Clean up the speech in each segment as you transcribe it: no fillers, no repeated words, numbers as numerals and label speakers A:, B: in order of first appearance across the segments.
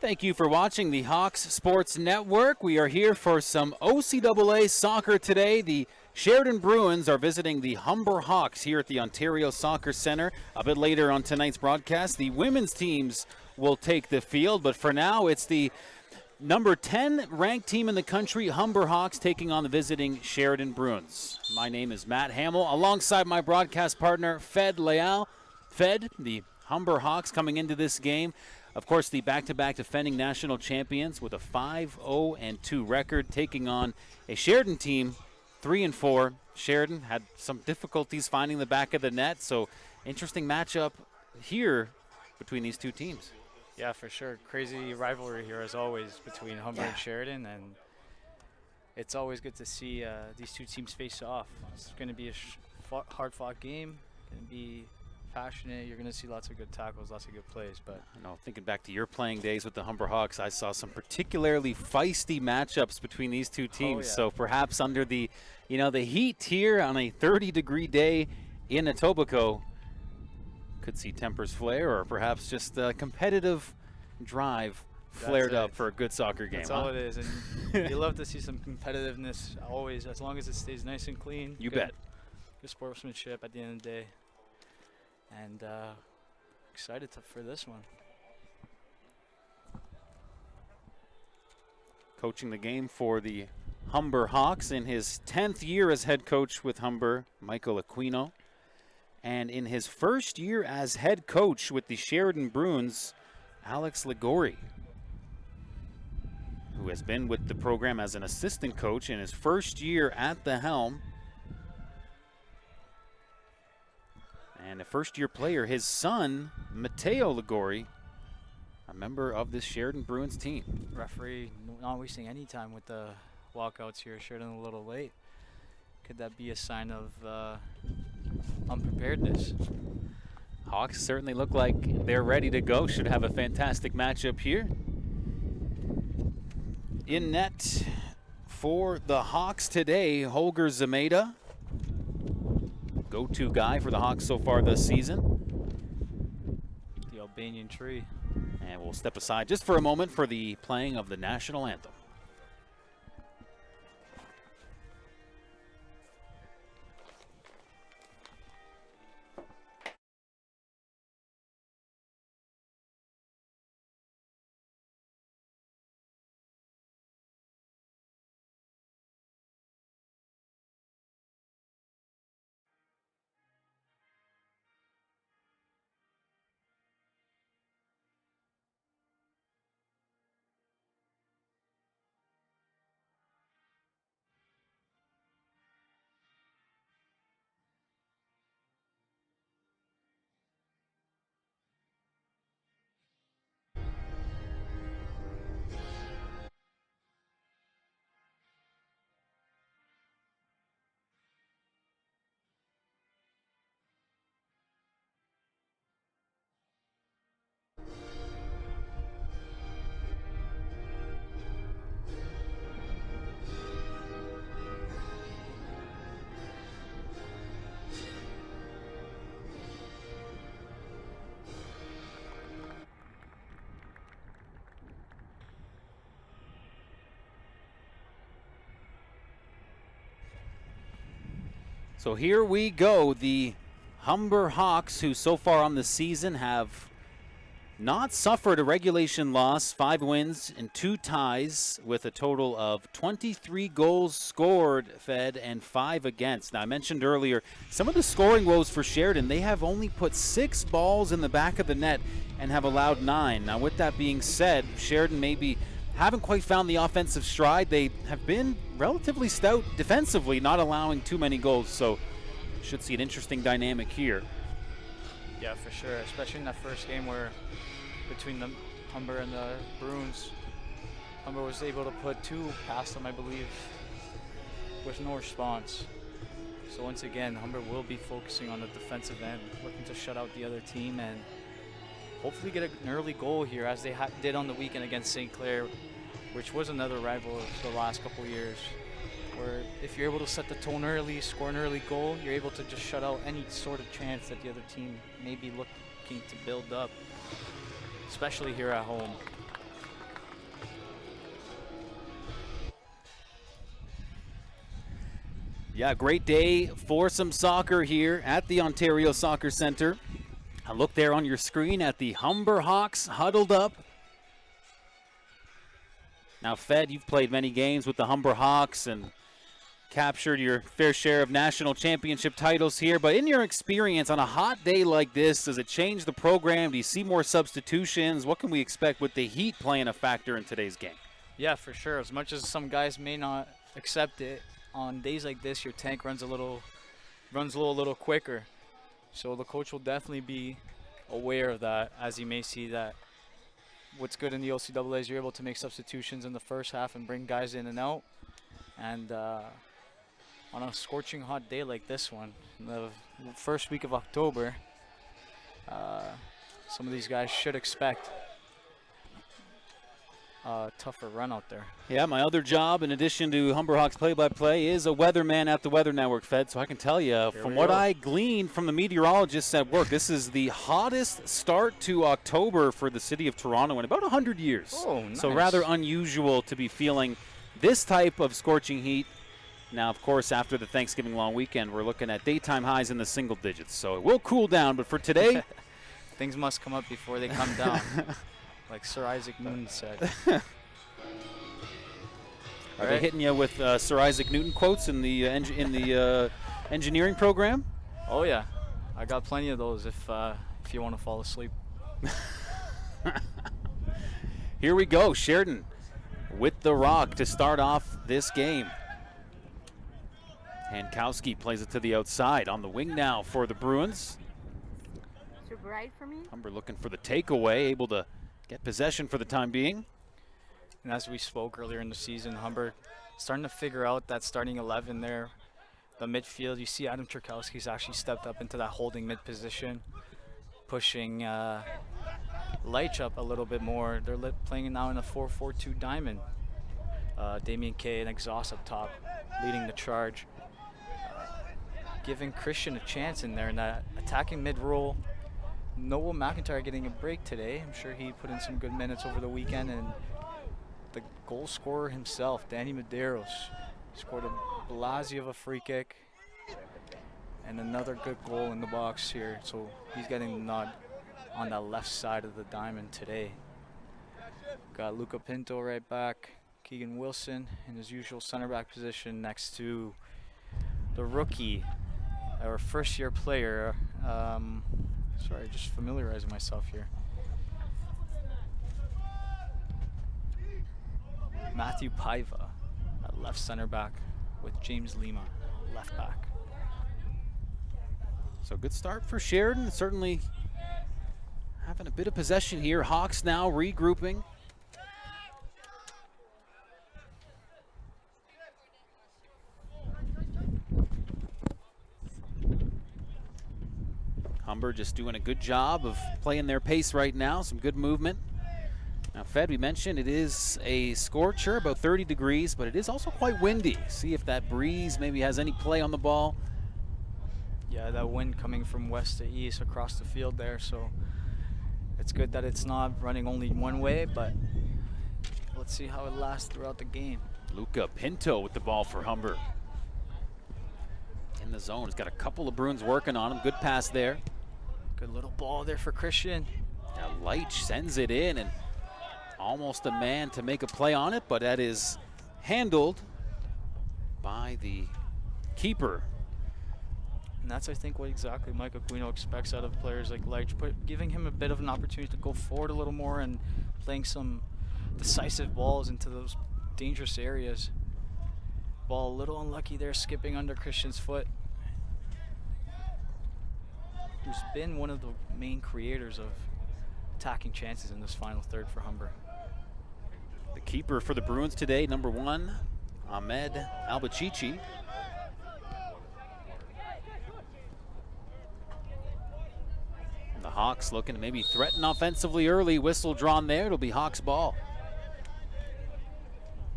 A: Thank you for watching the Hawks Sports Network. We are here for some OCAA soccer today. The Sheridan Bruins are visiting the Humber Hawks here at the Ontario Soccer Centre. A bit later on tonight's broadcast, the women's teams will take the field, but for now it's the number 10 ranked team in the country, Humber Hawks, taking on the visiting Sheridan Bruins. My name is Matt Hamill, alongside my broadcast partner, Fed Leal. Fed, the Humber Hawks coming into this game. Of course, the back-to-back defending national champions with a 5-0-2 record, taking on a Sheridan team, 3-4. Sheridan had some difficulties finding the back of the net, so interesting matchup here between these two teams.
B: Yeah, for sure. Crazy rivalry here, as always, between Humber and Sheridan, and it's always good to see these two teams face off. It's going to be a hard-fought game. Going to be passionate. You're going to see lots of good tackles, lots of good plays. But
A: thinking back to your playing days with the Humber Hawks, I saw some particularly feisty matchups between these two teams. So perhaps under the heat here on a 30-degree day in Etobicoke, could see tempers flare, or perhaps just a competitive drive flared up for a good soccer game.
B: That's all it is, and you love to see some competitiveness always, as long as it stays nice and clean.
A: You bet.
B: Good sportsmanship at the end of the day, and excited for this one.
A: Coaching the game for the Humber Hawks in his 10th year as head coach with Humber, Michael Aquino. And in his first year as head coach with the Sheridan Bruins, Alex Ligori, who has been with the program as an assistant coach in his first year at the helm. And a first-year player, his son, Matteo Ligori, a member of this Sheridan Bruins team.
B: Referee not wasting any time with the walkouts here. Sheridan a little late. Could that be a sign of unpreparedness?
A: Hawks certainly look like they're ready to go. Should have a fantastic matchup here. In net for the Hawks today, Holger Zameda, go-to guy for the Hawks so far this season.
B: The Albanian tree.
A: And we'll step aside just for a moment for the playing of the national anthem. So here we go. The Humber Hawks, who so far on the season have not suffered a regulation loss, 5 wins and 2 ties, with a total of 23 goals scored, Fed, and 5 against. Now, I mentioned earlier some of the scoring woes for Sheridan. They have only put 6 balls in the back of the net and have allowed 9. Now, with that being said, Sheridan maybe haven't quite found the offensive stride. They have been relatively stout defensively, not allowing too many goals, so should see an interesting dynamic here.
B: Yeah, for sure, especially in that first game where between the Humber and the Bruins, Humber was able to put 2 past them, I believe, with no response. So once again, Humber will be focusing on the defensive end, looking to shut out the other team and hopefully get an early goal here, as they did on the weekend against St. Clair, which was another rival of the last couple years, where if you're able to set the tone early, score an early goal, you're able to just shut out any sort of chance that the other team may be looking to build up, especially here at home.
A: Yeah, great day for some soccer here at the Ontario Soccer Centre. A look there on your screen at the Humber Hawks huddled up. Now, Fed, you've played many games with the Humber Hawks and captured your fair share of national championship titles here, but in your experience on a hot day like this, does it change the program? Do you see more substitutions? What can we expect with the heat playing a factor in today's game?
B: Yeah, for sure. As much as some guys may not accept it, on days like this, your tank runs a little quicker. So the coach will definitely be aware of that, as he may see that what's good in the OCAA is you're able to make substitutions in the first half and bring guys in and out. And on a scorching hot day like this one, in the first week of October, some of these guys should expect a tougher run out there.
A: Yeah, my other job, in addition to Humber Hawks play-by-play, is a weatherman at the Weather Network, Fed. So I can tell you, from what I gleaned from the meteorologists at work, this is the hottest start to October for the city of Toronto in about 100 years.
B: Oh, nice.
A: So rather unusual to be feeling this type of scorching heat. Now, of course, after the Thanksgiving long weekend, we're looking at daytime highs in the single digits. So it will cool down, but for today,
B: things must come up before they come down. Like Sir Isaac Newton said.
A: Are they hitting you with Sir Isaac Newton quotes in the engineering program?
B: Oh yeah, I got plenty of those if you want to fall asleep.
A: Here we go, Sheridan with the rock to start off this game. Hankowski plays it to the outside on the wing now for the Bruins.
C: Too bright for me.
A: Humber looking for the takeaway, able to get possession for the time being.
B: And as we spoke earlier in the season, Humber starting to figure out that starting 11 there. The midfield, you see Adam Turkowski's actually stepped up into that holding mid position, pushing Leitch up a little bit more. They're playing now in a 4-4-2 diamond. Damien Kay and Exhaust up top, leading the charge. Giving Christian a chance in there in that attacking mid role. Noah McIntyre getting a break today. I'm sure he put in some good minutes over the weekend. And the goal scorer himself, Danny Medeiros, scored a blazzy of a free kick. And another good goal in the box here. So he's getting the nod on the left side of the diamond today. Got Luca Pinto right back. Keegan Wilson in his usual center back position next to the rookie, our first year player. Sorry, just familiarizing myself here. Matthew Paiva at left center back with James Lima left back.
A: So good start for Sheridan, certainly having a bit of possession here. Hawks now regrouping. Humber just doing a good job of playing their pace right now, some good movement. Now, Fed, we mentioned it is a scorcher, about 30 degrees, but it is also quite windy. See if that breeze maybe has any play on the ball.
B: Yeah, that wind coming from west to east across the field there, so it's good that it's not running only one way, but let's see how it lasts throughout the game.
A: Luca Pinto with the ball for Humber. In the zone, he's got a couple of Bruins working on him. Good pass there.
B: Good little ball there for Christian.
A: Now Leitch sends it in, and almost a man to make a play on it, but that is handled by the keeper.
B: And that's, I think, what exactly Mike Aquino expects out of players like Leitch, giving him a bit of an opportunity to go forward a little more and playing some decisive balls into those dangerous areas. Ball a little unlucky there, skipping under Christian's foot, who's been one of the main creators of attacking chances in this final third for Humber.
A: The keeper for the Bruins today, number 1, Ahmed Albachichi. The Hawks looking to maybe threaten offensively early. Whistle drawn there. It'll be Hawks ball.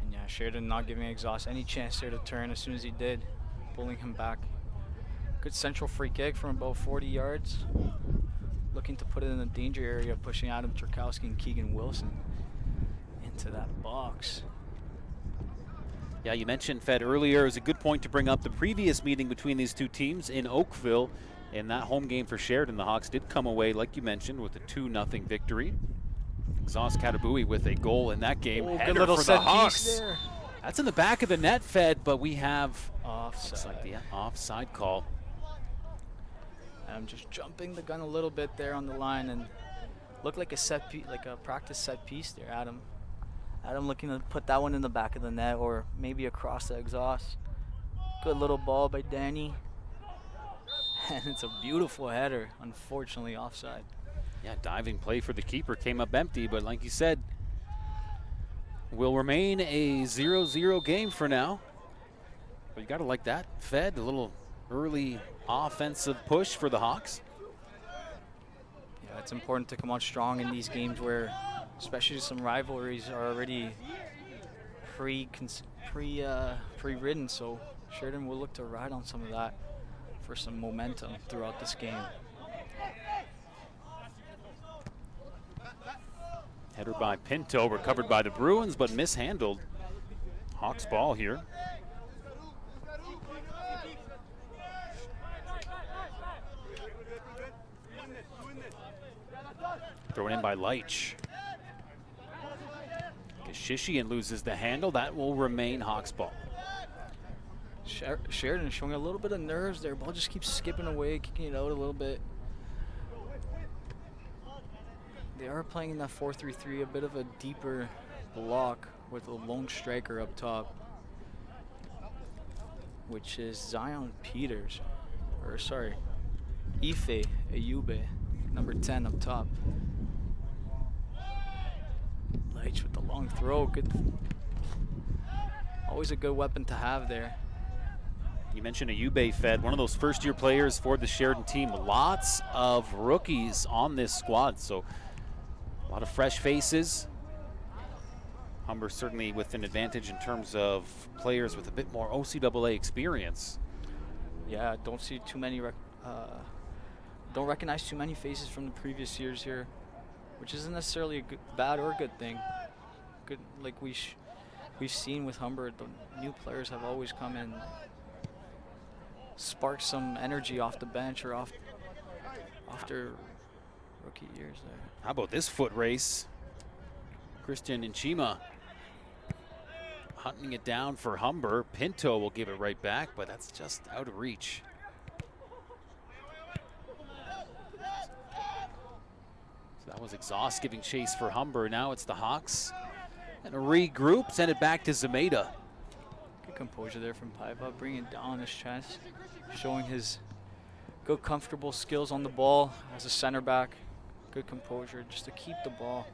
B: And yeah, Sheridan not giving Exhaust any chance there to turn. As soon as he did, pulling him back. Good central free kick from about 40 yards. Looking to put it in the danger area, pushing Adam Turkowski and Keegan Wilson into that box.
A: Yeah, you mentioned Fed earlier. It was a good point to bring up the previous meeting between these two teams in Oakville. In that home game for Sheridan, the Hawks did come away, like you mentioned, with a 2-0 victory. Exhaust Katabui with a goal in that game.
B: Oh,
A: Header
B: good little
A: for
B: set
A: the Hawks.
B: piece there.
A: That's in the back of the net, Fed, but we have
B: Offside.
A: looks like the offside call.
B: I'm just jumping the gun a little bit there on the line, and looked like a set piece, like a practice set piece there, Adam. Adam looking to put that one in the back of the net or maybe across the exhaust. Good little ball by Danny. And it's a beautiful header, unfortunately offside.
A: Yeah, diving play for the keeper came up empty, but like you said, will remain a 0-0 game for now. But you got to like that. Fed, a little early offensive push for the Hawks.
B: Yeah, it's important to come out strong in these games where, especially some rivalries are already pre-ridden. So Sheridan will look to ride on some of that for some momentum throughout this game.
A: Header by Pinto, recovered by the Bruins, but mishandled. Hawks ball here. Thrown in by Leitch. Shishian loses the handle. That will remain Hawks ball.
B: Sheridan showing a little bit of nerves there. Ball just keeps skipping away, kicking it out a little bit. They are playing in that 4-3-3, a bit of a deeper block with a lone striker up top, which is Zion Peters, or sorry, Ife Ayube, number 10 up top. Leitch with the long throw, good. Always a good weapon to have there.
A: You mentioned Ayube, Fed, one of those first-year players for the Sheridan team. Lots of rookies on this squad, so a lot of fresh faces. Humber certainly with an advantage in terms of players with a bit more OCAA experience.
B: Yeah, don't see too many, don't recognize too many faces from the previous years here, which isn't necessarily a bad or good thing. Good, like we've seen with Humber, the new players have always come in, spark some energy off the bench or after rookie years there.
A: How about this foot race? Christian Nchima hunting it down for Humber. Pinto will give it right back, but that's just out of reach. So that was Exhaust giving chase for Humber. Now it's the Hawks. And a regroup, send it back to Zameda.
B: Good composure there from Paiva, bringing it down his chest, showing his good, comfortable skills on the ball as a center back. Good composure just to keep the ball.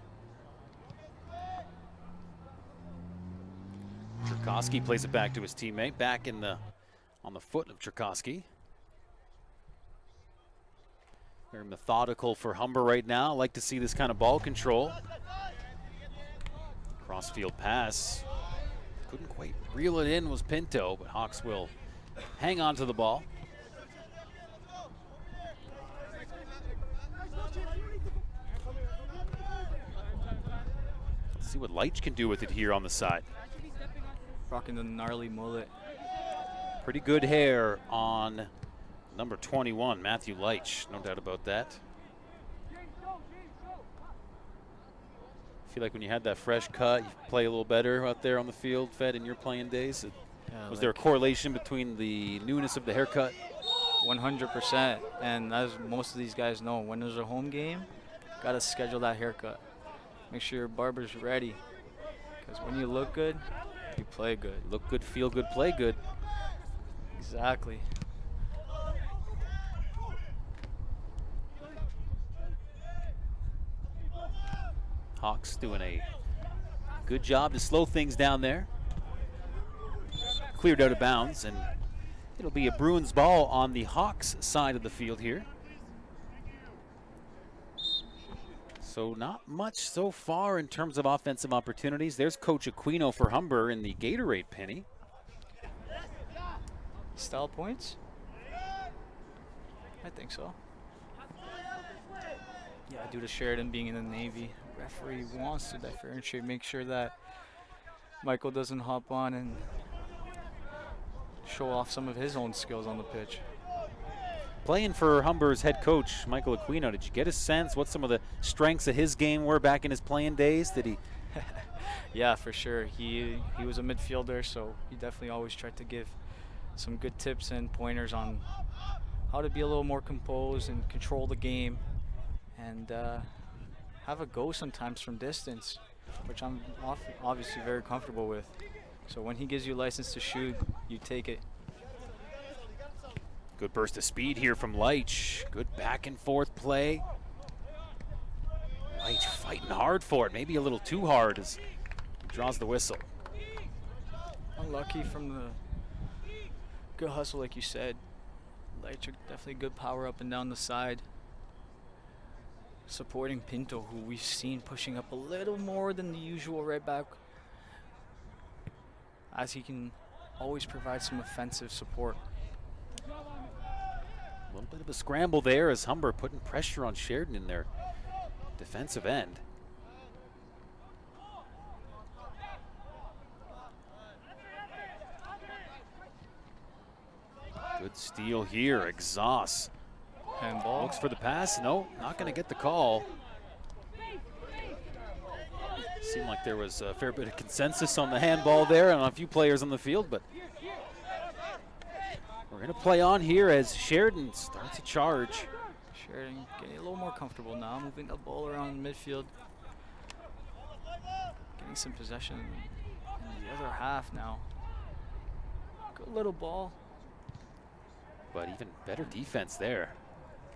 A: Cherkowski plays it back to his teammate, back in on the foot of Cherkowski. Very methodical for Humber right now. Like to see this kind of ball control. Crossfield pass. Couldn't quite reel it in, was Pinto, but Hawks will hang on to the ball. Let's see what Leitch can do with it here on the side.
B: Rocking the gnarly mullet.
A: Pretty good hair on number 21, Matthew Leitch, no doubt about that. I feel like when you had that fresh cut, you play a little better out there on the field, Fed, in your playing days. Was there a correlation between the newness of the haircut?
B: 100%, and as most of these guys know, when there's a home game, gotta schedule that haircut. Make sure your barber's ready, because when you look good, you play good.
A: Look good, feel good, play good.
B: Exactly.
A: Hawks doing a good job to slow things down there. Cleared out of bounds, and it'll be a Bruins ball on the Hawks side of the field here. So not much so far in terms of offensive opportunities. There's Coach Aquino for Humber in the Gatorade penny.
B: Style points? I think so. Yeah, due to Sheridan being in the Navy, referee wants to differentiate, make sure that Michael doesn't hop on and show off some of his own skills on the pitch.
A: Playing for Humber's head coach, Michael Aquino, did you get a sense what some of the strengths of his game were back in his playing days? Did he?
B: Yeah, for sure. He was a midfielder, so he definitely always tried to give some good tips and pointers on how to be a little more composed and control the game and have a go sometimes from distance, which I'm obviously very comfortable with. So when he gives you license to shoot, you take it.
A: Good burst of speed here from Leitch. Good back and forth play. Leitch fighting hard for it, maybe a little too hard as he draws the whistle.
B: Unlucky from the good hustle, like you said. Leitch definitely good power up and down the side. Supporting Pinto, who we've seen pushing up a little more than the usual right back, as he can always provide some offensive support.
A: A little bit of a scramble there as Humber putting pressure on Sheridan in their defensive end. Good steal here, exhausts.
B: Handball.
A: Looks for the pass, no, not gonna get the call. Seemed like there was a fair bit of consensus on the handball there and on a few players on the field, but we're gonna play on here as Sheridan starts a charge.
B: Sheridan getting a little more comfortable now, moving the ball around midfield. Getting some possession in the other half now. Good little ball.
A: But even better defense there.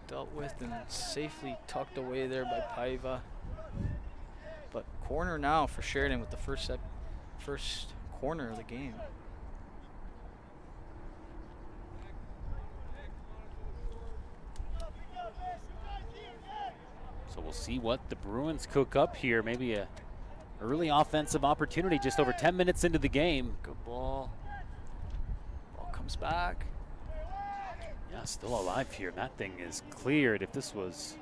B: Dealt with and safely tucked away there by Paiva. But corner now for Sheridan with the first corner of the game.
A: So we'll see what the Bruins cook up here. Maybe a early offensive opportunity just over 10 minutes into the game.
B: Good ball. Ball comes back.
A: Yeah, still alive here. That thing is cleared. If this was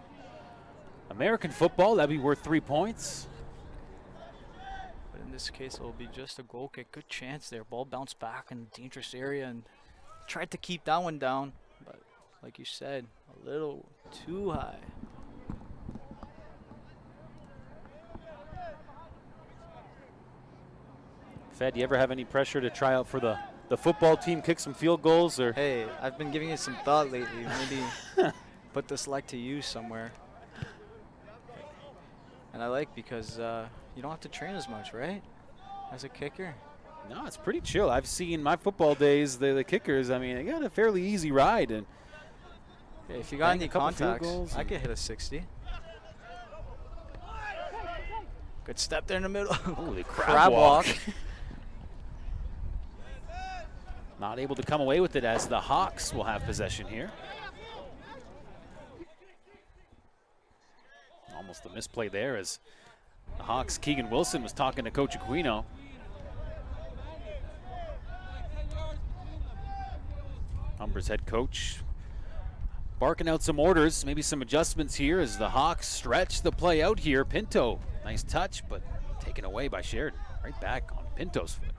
A: American football, that'd be worth 3 points.
B: But in this case, it'll be just a goal kick. Good chance there. Ball bounced back in a dangerous area and tried to keep that one down. But like you said, a little too high.
A: Fed, you ever have any pressure to try out for the football team, kick some field goals? Or
B: Hey, I've been giving it some thought lately. Maybe put this leg to use somewhere. And I like because you don't have to train as much, right? As a kicker.
A: No, it's pretty chill. I've seen my football days, the kickers, I mean, they got a fairly easy ride. And
B: Yeah, if you got any
A: a couple field
B: contacts,
A: goals
B: I could hit a 60. Good step there in the middle.
A: Holy
B: Crab walk.
A: Not able to come away with it as the Hawks will have possession here. Almost a misplay there as the Hawks' Keegan Wilson was talking to Coach Aquino. Humber's head coach barking out some orders, maybe some adjustments here as the Hawks stretch the play out here. Pinto, nice touch, but taken away by Sheridan. Right back on Pinto's foot.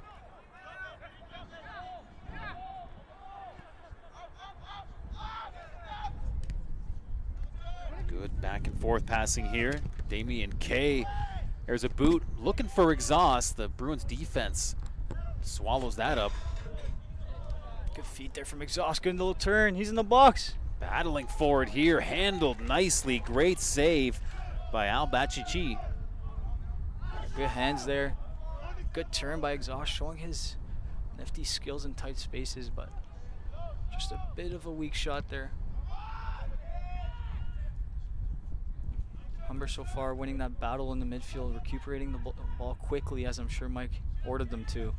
A: Good back and forth passing here. Damian Kay, there's a boot looking for exhaust. The Bruins defense swallows that up.
B: Good feet there from Exhaust. Good little turn. He's in the box.
A: Battling forward here, handled nicely. Great save by Al Bachichi.
B: Good hands there. Good turn by Exhaust, showing his nifty skills in tight spaces, but just a bit of a weak shot there. Humber so far winning that battle in the midfield, recuperating the ball quickly, as I'm sure Mike ordered them to.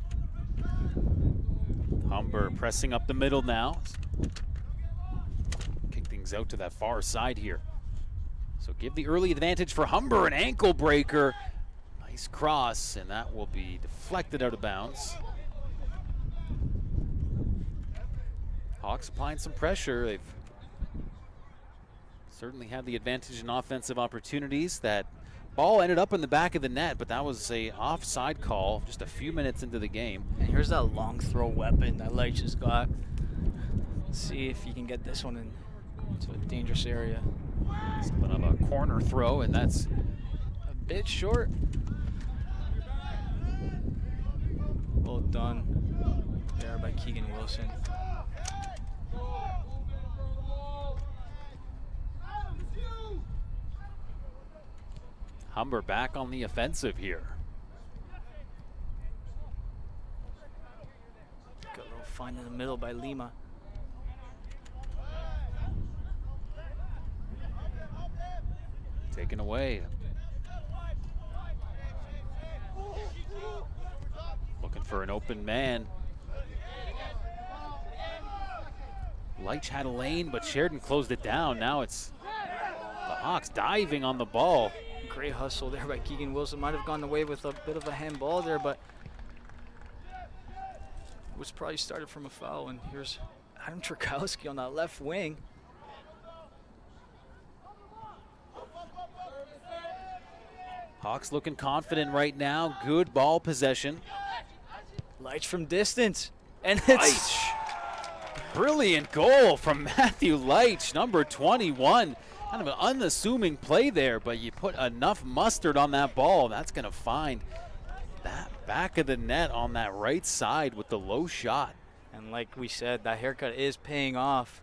A: Humber pressing up the middle now. Kick things out to that far side here. So give the early advantage for Humber, an ankle breaker. Nice cross, and that will be deflected out of bounds. Hawks applying some pressure. They've certainly had the advantage in offensive opportunities. That Ball ended up in the back of the net, but that was a offside call just a few minutes into the game.
B: And here's that long throw weapon that Leitch has got. Let's see if he can get this one into a dangerous area.
A: Something of a corner throw, and that's
B: a bit short. Well done there by Keegan Wilson.
A: Humber back on the offensive here.
B: Got a little find in the middle by Lima.
A: Taken away. Looking for an open man. Leitch had a lane, but Sheridan closed it down. Now it's the Hawks diving on the ball.
B: Great hustle there by Keegan Wilson. Might have gone away with a bit of a handball there, but it was probably started from a foul. And here's Adam Trukowski on that left wing.
A: Hawks looking confident right now. Good ball possession.
B: Leitch from distance. And it's
A: Leitch. Brilliant goal from Matthew Leitch, number 21. Kind of an unassuming play there, but you put enough mustard on that ball. That's going to find that back of the net on that right side with the low shot.
B: And like we said, that haircut is paying off.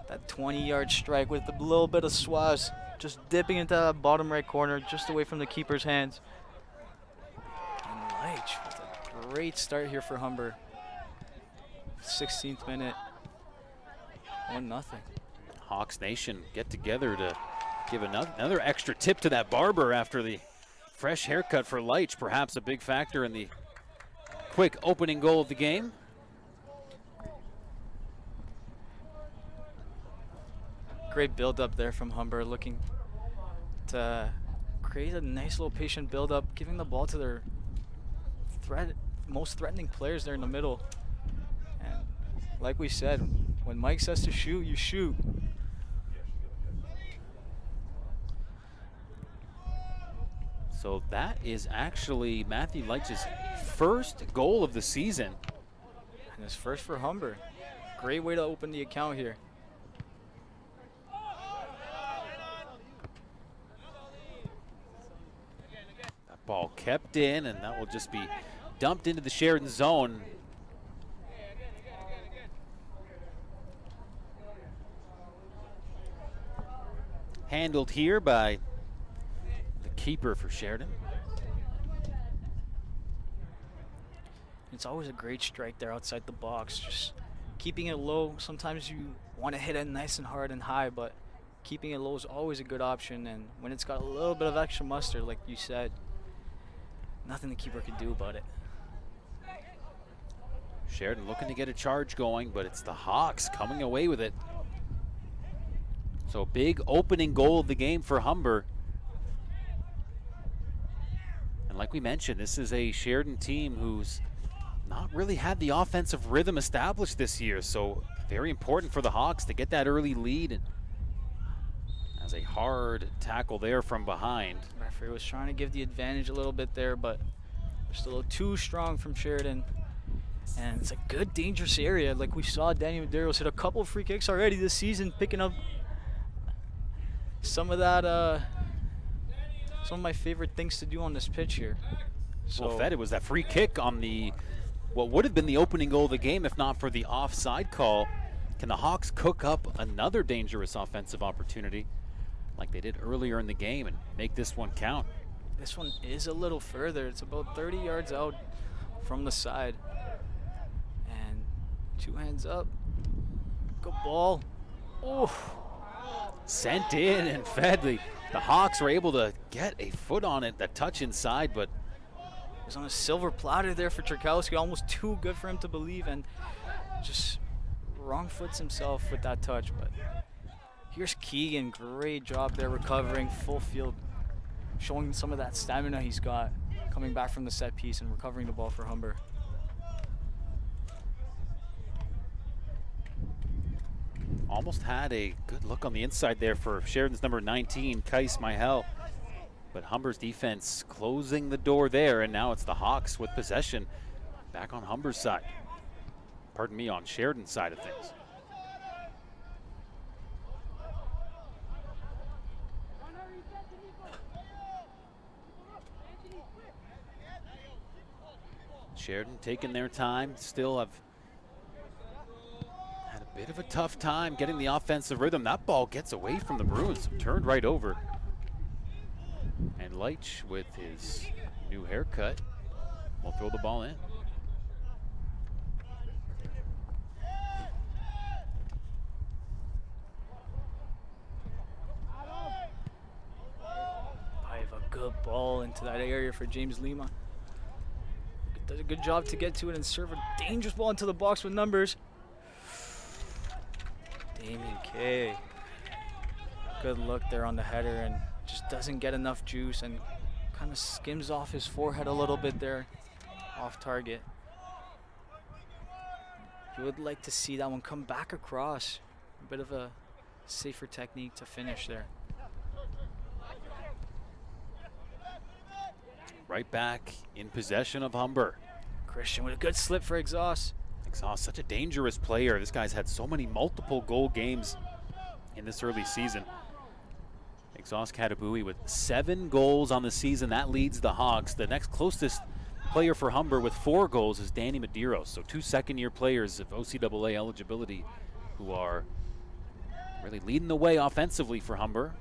B: That 20-yard strike with a little bit of swaz, just dipping into that bottom right corner, just away from the keeper's hands. And Leitch with a great start here for Humber. 16th minute, 1-0.
A: Hawks Nation get together to give another extra tip to that barber after the fresh haircut for Leitch. Perhaps a big factor in the quick opening goal of the game.
B: Great build-up there from Humber, looking to create a nice little patient build-up, giving the ball to their most threatening players there in the middle. And like we said, when Mike says to shoot, you shoot.
A: So that is actually Matthew Leitch's first goal of the season.
B: And his first for Humber. Great way to open the account here.
A: That ball kept in, and that will just be dumped into the Sheridan zone. Handled here by the keeper for Sheridan.
B: It's always a great strike there outside the box, just keeping it low. Sometimes you want to hit it nice and hard and high, but keeping it low is always a good option. And when it's got a little bit of extra mustard, like you said, nothing the keeper can do about it.
A: Sheridan looking to get a charge going, but it's the Hawks coming away with it. So big opening goal of the game for Humber. And like we mentioned, this is a Sheridan team who's not really had the offensive rhythm established this year. So very important for the Hawks to get that early lead. And as a hard tackle there from behind.
B: Referee was trying to give the advantage a little bit there, but just a little too strong from Sheridan. And it's a good, dangerous area. Like we saw, Danny Medeiros hit a couple of free kicks already this season, picking up some of that, some of my favorite things to do on this pitch here.
A: So well, Fed, it was that free kick on the, what would have been the opening goal of the game if not for the offside call. Can the Hawks cook up another dangerous offensive opportunity like they did earlier in the game and make this one count?
B: This one is a little further. It's about 30 yards out from the side. And two hands up. Good ball. Oh.
A: Sent in and fed. The Hawks were able to get a foot on it, that touch inside, but
B: it was on a silver platter there for Trukowski. Almost too good for him to believe, and just wrong foots himself with that touch. But here's Keegan. Great job there recovering full field, showing some of that stamina he's got, coming back from the set piece and recovering the ball for Humber.
A: Almost had a good look on the inside there for Sheridan's number 19, Kais Mahel. But Humber's defense closing the door there, and now it's the Hawks with possession back on Humber's side. Pardon me, on Sheridan's side of things. Sheridan taking their time, still have had a bit of a tough time getting the offensive rhythm. That ball gets away from the Bruins, turned right over. And Leitch, with his new haircut, will throw the ball in.
B: I have a good ball into that area for James Lima. Does a good job to get to it and serve a dangerous ball into the box with numbers. Damien K. Good look there on the header and just doesn't get enough juice and kind of skims off his forehead a little bit there, off target. You would like to see that one come back across. A bit of a safer technique to finish there.
A: Right back in possession of Humber.
B: Christian with a good slip for Exhaust.
A: Exhaust, such a dangerous player. This guy's had so many multiple goal games in this early season. Exhaust Katabui with 7 goals on the season. That leads the Hawks. The next closest player for Humber with 4 goals is Danny Medeiros. So 2 second-year players of OCAA eligibility who are really leading the way offensively for Humber,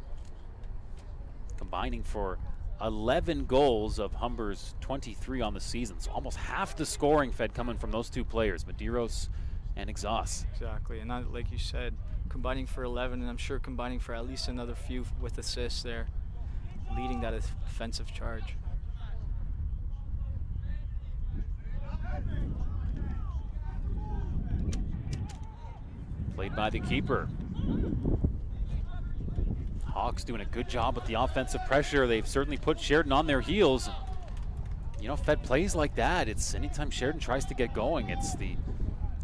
A: combining for 11 goals of Humber's 23 on the season. So almost half the scoring fed coming from those 2 players, Medeiros and Exhaust.
B: Exactly, and that, like you said, combining for 11, and I'm sure combining for at least another few with assists there, leading that offensive charge.
A: Played by the keeper. Hawks doing a good job with the offensive pressure. They've certainly put Sheridan on their heels. You know, fed plays like that, it's anytime Sheridan tries to get going, it's the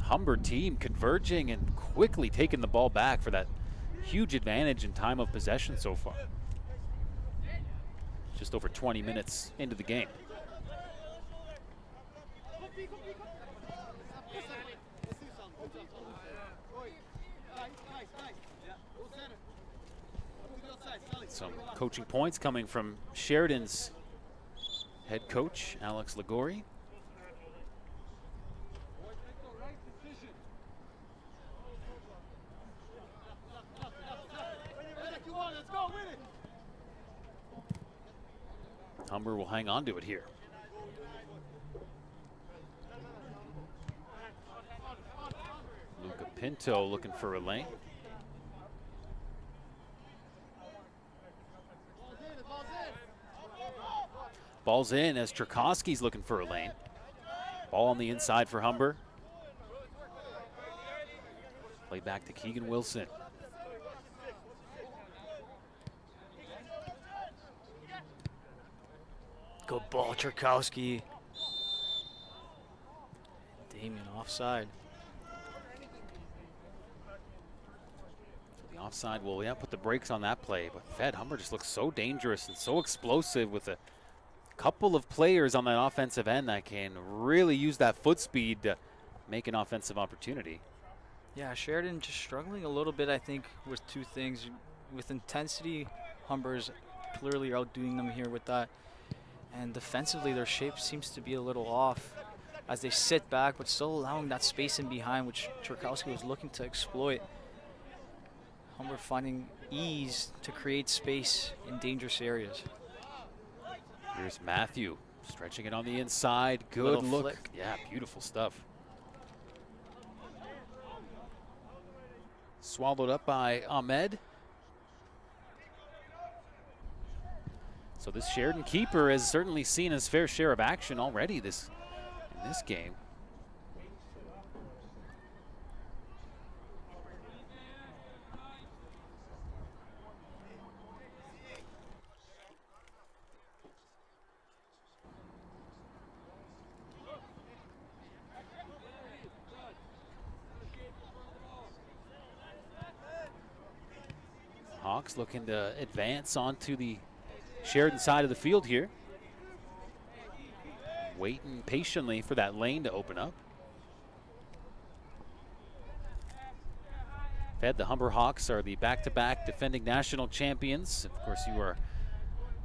A: Humber team converging and quickly taking the ball back for that huge advantage in time of possession so far. Just over 20 minutes into the game. Some coaching points coming from Sheridan's head coach, Alex Ligori. Humber will hang on to it here. Luca Pinto looking for a lane. Ball's in as Tchaikovsky's looking for a lane. Ball on the inside for Humber. Play back to Keegan Wilson.
B: Good ball, Tchaikovsky. Damien offside.
A: So the offside will, put the brakes on that play. But Fed, Humber just looks so dangerous and so explosive with a couple of players on that offensive end that can really use that foot speed to make an offensive opportunity.
B: Yeah, Sheridan just struggling a little bit, I think, with 2 things. With intensity, Humber's clearly outdoing them here with that. And defensively, their shape seems to be a little off as they sit back, but still allowing that space in behind, which Tchaikovsky was looking to exploit. Humber finding ease to create space in dangerous areas.
A: Here's Matthew stretching it on the inside. Good
B: Little
A: look.
B: flick.
A: Yeah, beautiful stuff. Swallowed up by Ahmed. So this Sheridan keeper has certainly seen his fair share of action already in this game. Hawks looking to advance onto the Sheridan side of the field here. Waiting patiently for that lane to open up. Fed, the Humber Hawks are the back-to-back defending national champions. Of course, you are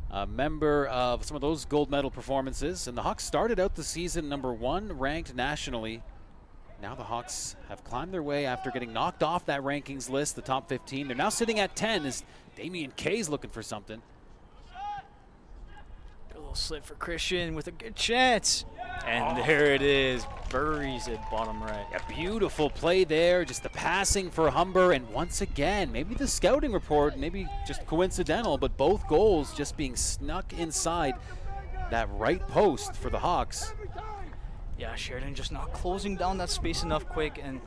A: a member of some of those gold medal performances. And the Hawks started out the season #1 ranked nationally. Now the Hawks have climbed their way after getting knocked off that rankings list, the top 15. They're now sitting at 10 as Damian Kay's looking for something.
B: Good little slip for Christian with a good chance. And there it is. Buries it bottom right.
A: A beautiful play there, just the passing for Humber. And once again, maybe the scouting report, maybe just coincidental, but both goals just being snuck inside that right post for the Hawks.
B: Yeah, Sheridan just not closing down that space enough quick. And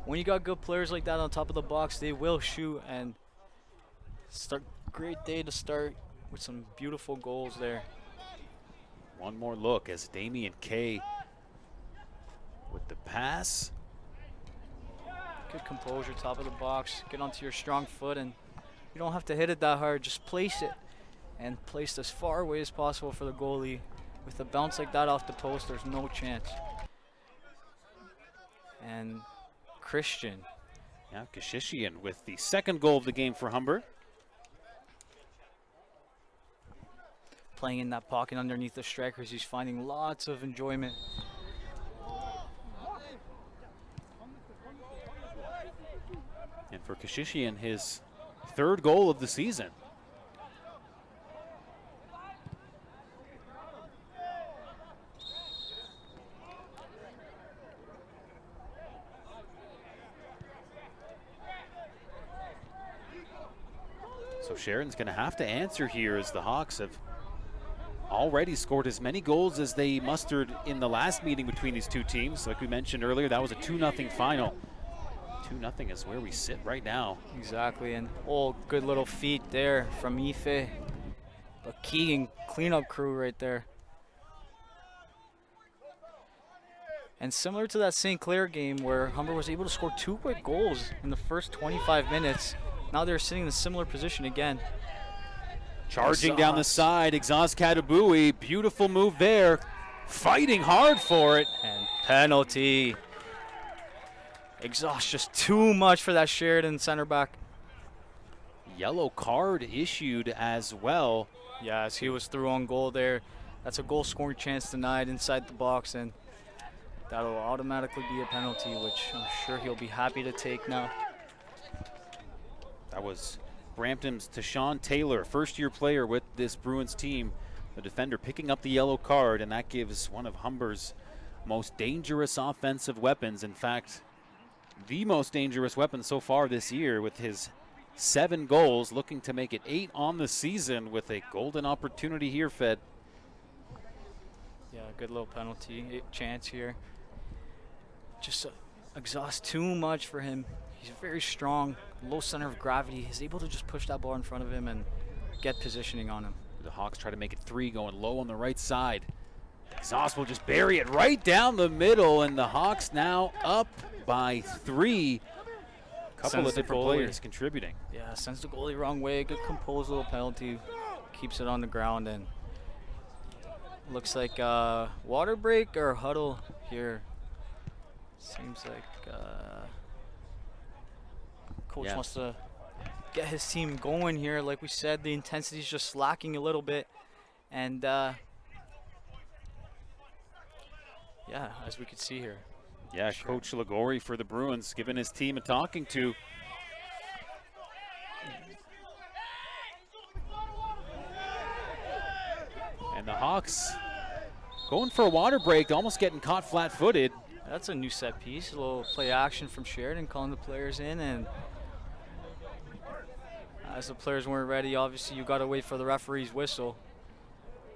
B: when you got good players like that on top of the box, they will shoot. And great day to start with some beautiful goals there.
A: One more look as Damian Kay with the pass.
B: Good composure, top of the box. Get onto your strong foot, and you don't have to hit it that hard. Just place it and place it as far away as possible for the goalie. With a bounce like that off the post, there's no chance. And Christian.
A: Yeah, Kashishian with the second goal of the game for Humber.
B: Playing in that pocket underneath the strikers, he's finding lots of enjoyment.
A: And for Kashishian, his third goal of the season. So Sheridan's going to have to answer here as the Hawks have already scored as many goals as they mustered in the last meeting between these two teams. Like we mentioned earlier, that was a 2-0 final. 2-0 is where we sit right now.
B: Exactly, and good little feet there from Ife. A key and cleanup crew right there. And similar to that St. Clair game where Humber was able to score 2 quick goals in the first 25 minutes, now they're sitting in a similar position again.
A: Charging down the side, Exhaust Katabui, beautiful move there, fighting hard for it.
B: And penalty. Exhaust just too much for that Sheridan center back.
A: Yellow card issued as well.
B: Yes, he was through on goal there. That's a goal scoring chance denied inside the box, and that'll automatically be a penalty, which I'm sure he'll be happy to take now.
A: That was Brampton's Tashawn Taylor, first-year player with this Bruins team. The defender picking up the yellow card, and that gives one of Humber's most dangerous offensive weapons. In fact, the most dangerous weapon so far this year with his 7 goals, looking to make it 8 on the season with a golden opportunity here, Fed.
B: Yeah, good little penalty chance here. Just exhaust too much for him. He's very strong, low center of gravity. He's able to just push that ball in front of him and get positioning on him.
A: The Hawks try to make it 3, going low on the right side. Exhaust will just bury it right down the middle, and the Hawks now up by 3. Couple of different players contributing.
B: Yeah, sends the goalie wrong way. Good composed little penalty. Keeps it on the ground, and looks like water break or huddle here. Seems like coach wants to get his team going here. Like we said, the intensity is just slacking a little bit, and yeah, as we could see here.
A: Yeah, sure. Coach Lagori for the Bruins giving his team a talking to. And the Hawks going for a water break, almost getting caught flat-footed.
B: That's a new set piece, a little play action from Sheridan, calling the players in, and as the players weren't ready, obviously you got to wait for the referee's whistle.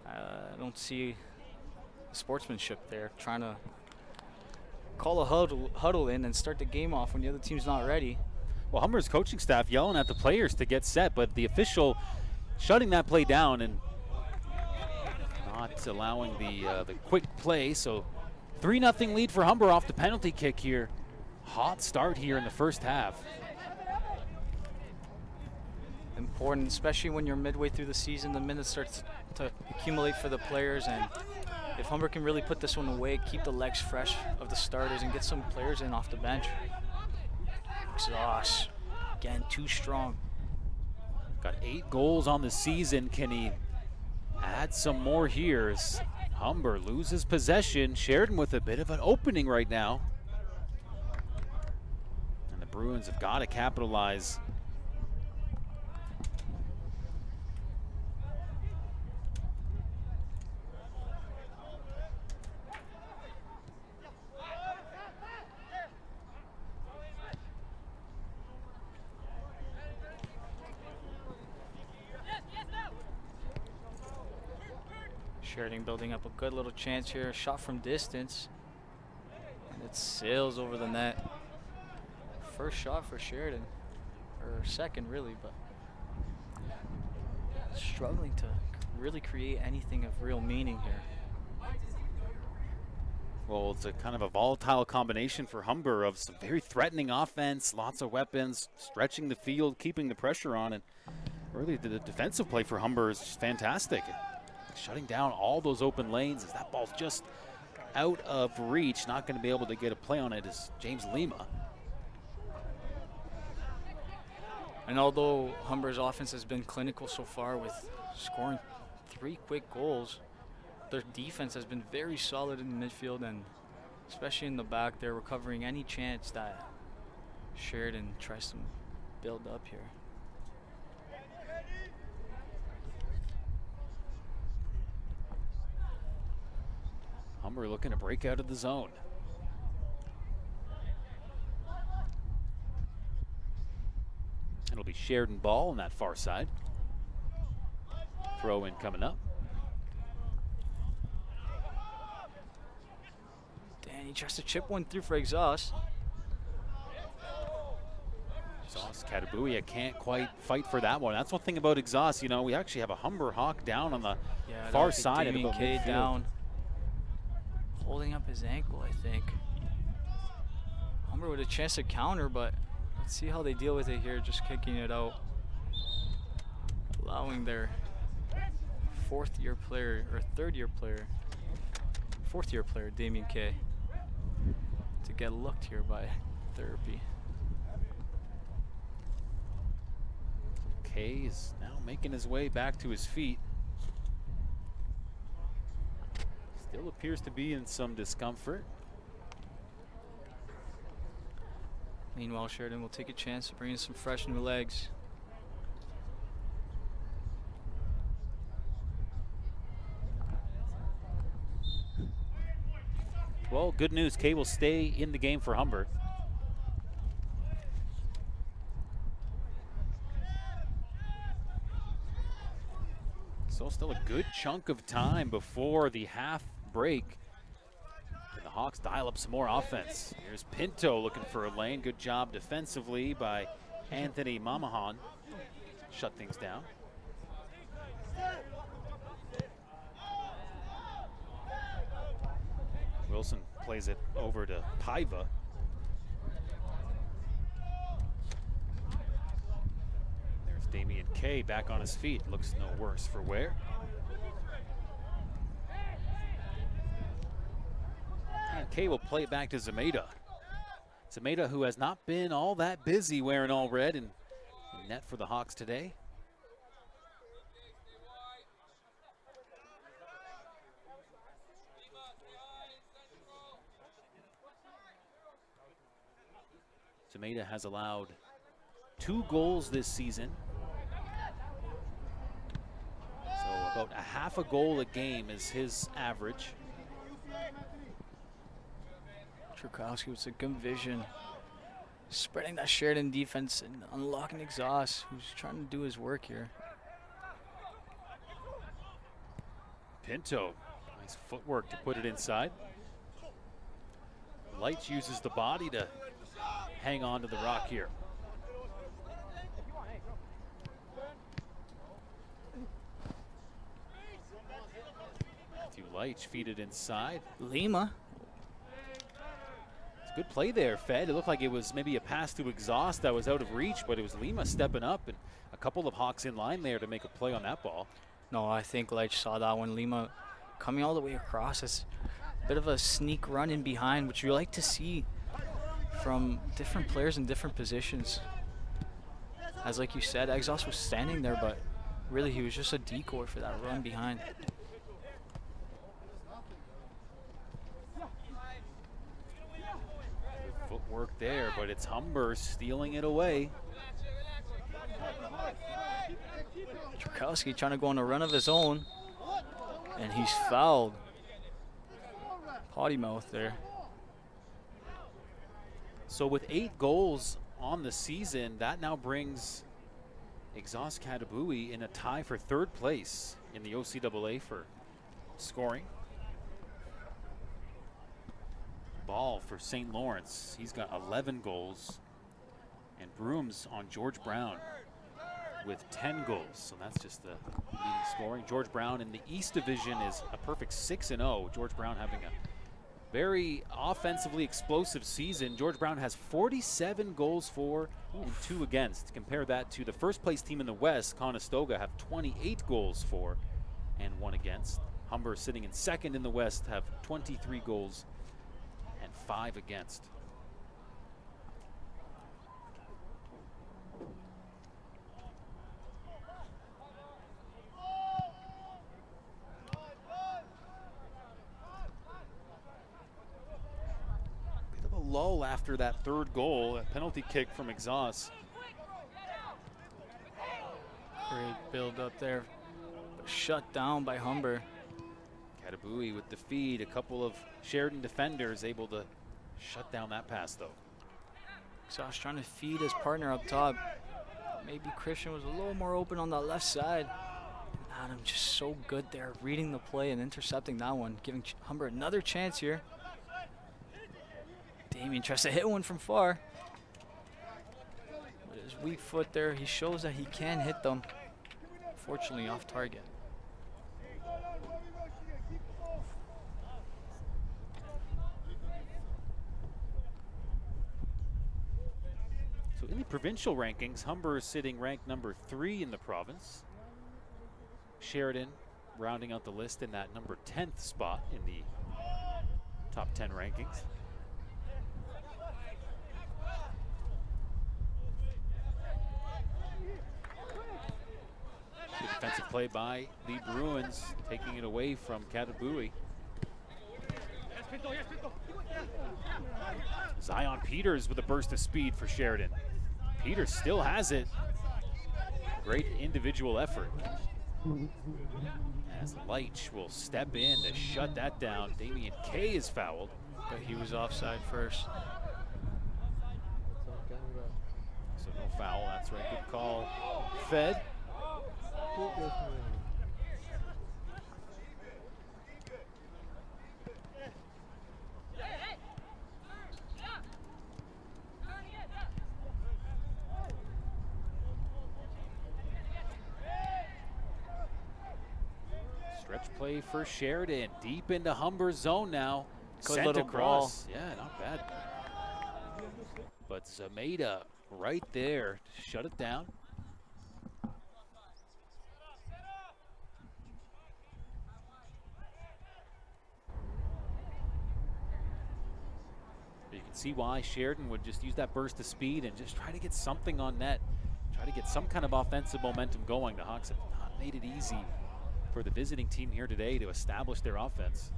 B: I don't see sportsmanship there, trying to call a huddle in and start the game off when the other team's not ready.
A: Well, Humber's coaching staff yelling at the players to get set, but the official shutting that play down and not allowing the quick play. So 3-0 lead for Humber off the penalty kick here. Hot start here in the first half.
B: important, especially when you're midway through the season. The minutes start to accumulate for the players, and if Humber can really put this one away, keep the legs fresh of the starters, and get some players in off the bench. Exhaust, again, too strong.
A: Got 8 goals on the season. Can he add some more here as Humber loses possession? Sheridan with a bit of an opening right now. And the Bruins have got to capitalize.
B: Sheridan building up a good little chance here. Shot from distance. And it sails over the net. First shot for Sheridan. Or second, really, but struggling to really create anything of real meaning here.
A: Well, it's a kind of a volatile combination for Humber of some very threatening offense, lots of weapons, stretching the field, keeping the pressure on, and really the defensive play for Humber is just fantastic. Shutting down all those open lanes as that ball's just out of reach. Not going to be able to get a play on it is James Lima.
B: And although Humber's offense has been clinical so far with scoring 3 quick goals, their defense has been very solid in the midfield, and especially in the back, they're recovering any chance that Sheridan tries to build up here.
A: Humber looking to break out of the zone. It'll be Sheridan ball on that far side. Throw in coming up.
B: Danny tries to chip one through for Exhaust.
A: Exhaust, Katabuya can't quite fight for that one. That's one thing about Exhaust. You know, we actually have a Humber Hawk down on the far side.
B: Damien K down. Holding up his ankle, I think. Humber with a chance to counter, but let's see how they deal with it here, just kicking it out. Allowing their fourth year player, Damien K, to get looked here by therapy.
A: K is now making his way back to his feet. Still appears to be in some discomfort.
B: Meanwhile, Sheridan will take a chance to bring in some fresh new legs.
A: Well, good news. K will stay in the game for Humber. So still a good chunk of time before the half break. And the Hawks dial up some more offense. Here's Pinto looking for a lane. Good job defensively by Anthony Mamahan. Shut things down. Wilson plays it over to Paiva. There's Damien K back on his feet. Looks no worse for wear. And K will play it back to Zameda. Zameda, who has not been all that busy wearing all red, and net for the Hawks today. Zameda has allowed 2 goals this season. So about a half a goal a game is his average.
B: Trukowski with a good vision, spreading that Sheridan defense and unlocking Exhaust, who's trying to do his work here.
A: Pinto, nice footwork to put it inside. Lights uses the body to hang on to the rock here. Matthew Leitch feed it inside.
B: Lima.
A: It's a good play there, Fed. It looked like it was maybe a pass to Exhaust that was out of reach, but it was Lima stepping up, and a couple of Hawks in line there to make a play on that ball.
B: No, I think Leitch saw that one. Lima coming all the way across. It's a bit of a sneak run in behind, which you like to see from different players in different positions. As like you said, Exhaust was standing there, but really he was just a decoy for that run behind.
A: Footwork there, but it's Humber stealing it away.
B: Trukowski trying to go on a run of his own, and he's fouled. Potty mouth there.
A: So with 8 goals on the season, that now brings Exhaust Katabui in a tie for 3rd place in the OCAA for scoring. Ball for St. Lawrence. He's got 11 goals. And Brooms on George Brown with 10 goals. So that's just the leading scoring. George Brown in the East Division is a perfect 6-0. George Brown having a very offensively explosive season. George Brown has 47 goals for and 2 against. Compare that to the first place team in the West, Conestoga, have 28 goals for and 1 against. Humber sitting in 2nd in the West have 23 goals and 5 against. Lull after that 3rd goal, a penalty kick from Exhaust.
B: Great build up there, but shut down by Humber.
A: Katabui with the feed, a couple of Sheridan defenders able to shut down that pass though.
B: Exhaust trying to feed his partner up top. Maybe Christian was a little more open on that left side. Adam just so good there, reading the play and intercepting that one, giving Humber another chance here. Damien tries to hit one from far. With his weak foot there, he shows that he can hit them. Fortunately, off target.
A: So in the provincial rankings, Humber is sitting ranked number 3 in the province. Sheridan rounding out the list in that number 10th spot in the top 10 rankings. Good defensive play by the Bruins, taking it away from Katabui. Zion Peters with a burst of speed for Sheridan. Peters still has it. Great individual effort. As Leitch will step in to shut that down. Damian Kay is fouled.
B: But he was offside first.
A: So no foul, that's right, good call. Fed. Stretch play for Sheridan, deep into Humber's zone now.
B: Good
A: Sent
B: little
A: across. Ball. Yeah, not bad. But Zameda right there to shut it down. You can see why Sheridan would just use that burst of speed and just try to get something on net. Try to get some kind of offensive momentum going. The Hawks have not made it easy for the visiting team here today to establish their offense.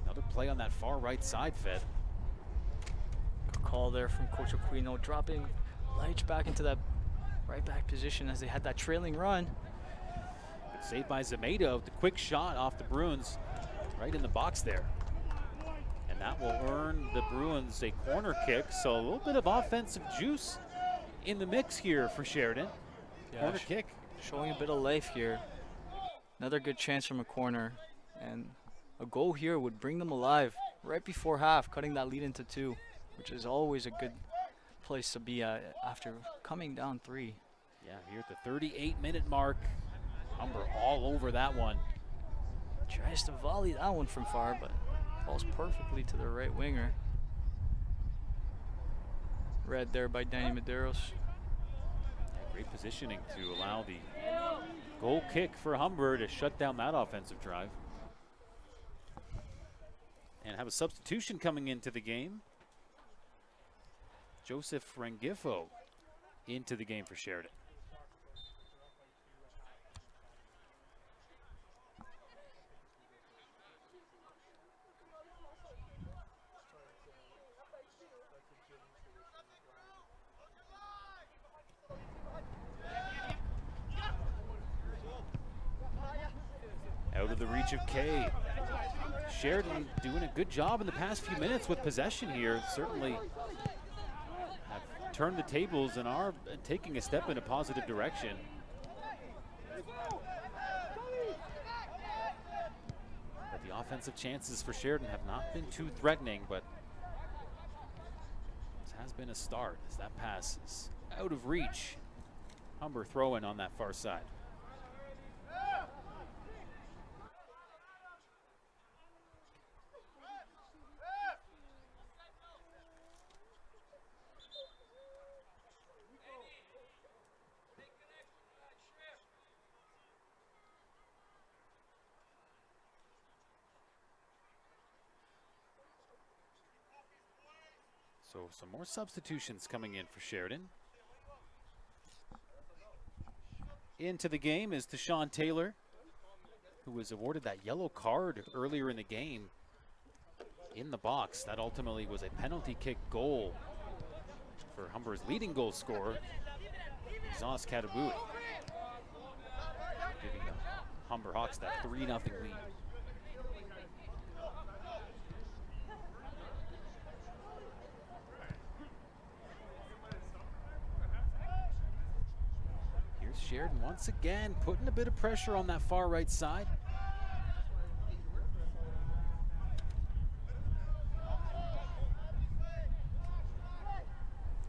A: Another play on that far right side, Fed.
B: Good call there from Coach Aquino, dropping Leitch back into that right back position as they had that trailing run.
A: Good save by Zameda with the quick shot off the Bruins right in the box there. And that will earn the Bruins a corner kick, so a little bit of offensive juice in the mix here for Sheridan. Yeah, corner kick.
B: Showing a bit of life here. Another good chance from a corner, and a goal here would bring them alive right before half, cutting that lead into 2, which is always a good place to be at after coming down 3.
A: Yeah, here at the 38-minute mark, Humber all over that one.
B: Tries to volley that one from far, but falls perfectly to the right winger. read there by Danny Medeiros.
A: Great positioning to allow the goal kick for Humber to shut down that offensive drive. And have a substitution coming into the game. Joseph Rengifo into the game for Sheridan. Out of the reach of Kay. Sheridan doing a good job in the past few minutes with possession here. Certainly have turned the tables and are taking a step in a positive direction. But the offensive chances for Sheridan have not been too threatening, but this has been a start as that pass is out of reach. Humber throwing on that far side. So some more substitutions coming in for Sheridan. Into the game is Deshaun Taylor, who was awarded that yellow card earlier in the game in the box. That ultimately was a penalty kick goal for Humber's leading goal scorer, Zos Katabui, giving the Humber Hawks that 3-0 lead. Sheridan once again putting a bit of pressure on that far right side.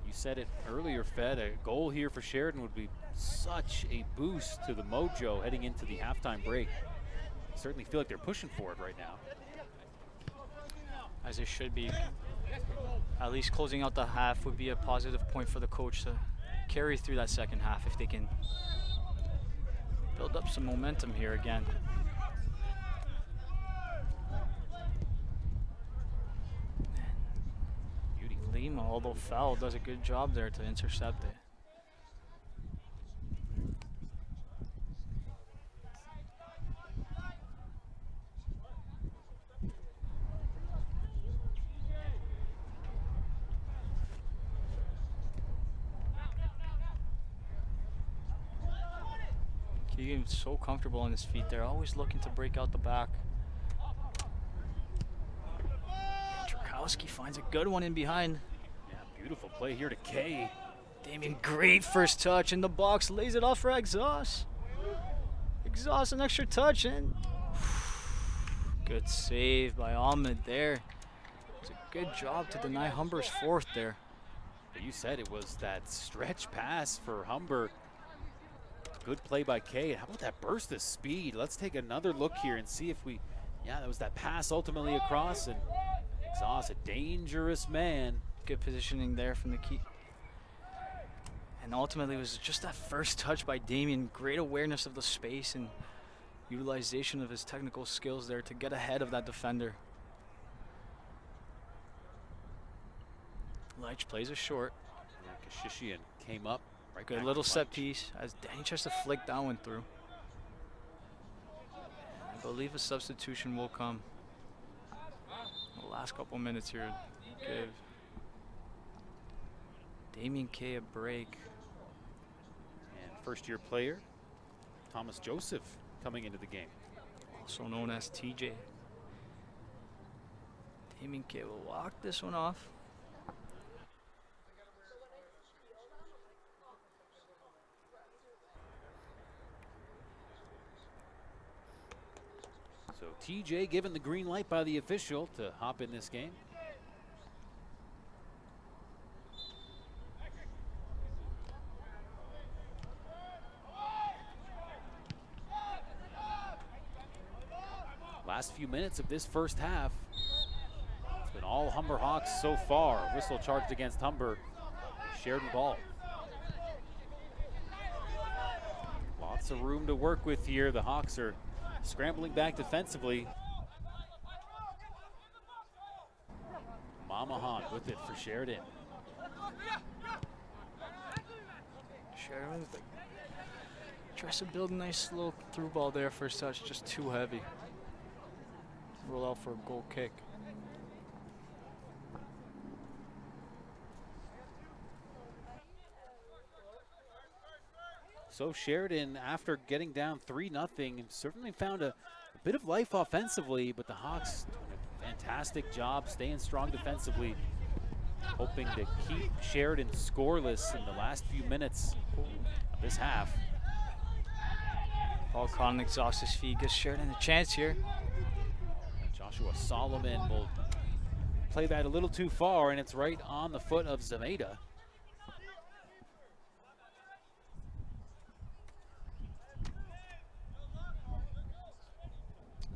A: You said it earlier, Fed, a goal here for Sheridan would be such a boost to the mojo heading into the halftime break. Certainly feel like they're pushing for it right now.
B: As it should be. At least closing out the half would be a positive point for the coach to carry through that second half if they can build up some momentum here again. Beauty Lima, although foul, does a good job there to intercept it. Keegan's so comfortable on his feet there, always looking to break out the back. Trukowski finds a good one in behind.
A: Yeah, beautiful play here to Kay.
B: Damien, great first touch in the box, lays it off for Exhaust. Exhaust, an extra touch, and good save by Ahmed there. It's a good job to deny Humber's fourth there.
A: But you said it was that stretch pass for Humber. Good play by Kay. How about that burst of speed? Let's take another look here and see if we, yeah, that was that pass ultimately across, and Exhaust, a dangerous man.
B: Good positioning there from the key. And ultimately it was just that first touch by Damien. Great awareness of the space and utilization of his technical skills there to get ahead of that defender. Leitch plays it short.
A: Yeah, Kashishian came up. Right,
B: good little set piece as Danny tries to flick that one through. I believe a substitution will come. The last couple minutes here give Damien Kay a break.
A: And first-year player Thomas Joseph coming into the game,
B: also known as TJ. Damien Kay will walk this one off.
A: So TJ given the green light by the official to hop in this game. Last few minutes of this first half. It's been all Humber Hawks so far. Whistle charged against Humber. Sheridan ball. Lots of room to work with here. The Hawks are scrambling back defensively. Mamahan with it for Sheridan.
B: Sheridan tries to build a nice little through ball there. First touch, just too heavy. Roll out for a goal kick.
A: So Sheridan, after getting down 3-0, certainly found a bit of life offensively, but the Hawks doing a fantastic job staying strong defensively, hoping to keep Sheridan scoreless in the last few minutes of this half.
B: Paul Conn exhausts his feet, gives Sheridan a chance here.
A: Joshua Solomon will play that a little too far, and it's right on the foot of Zameda.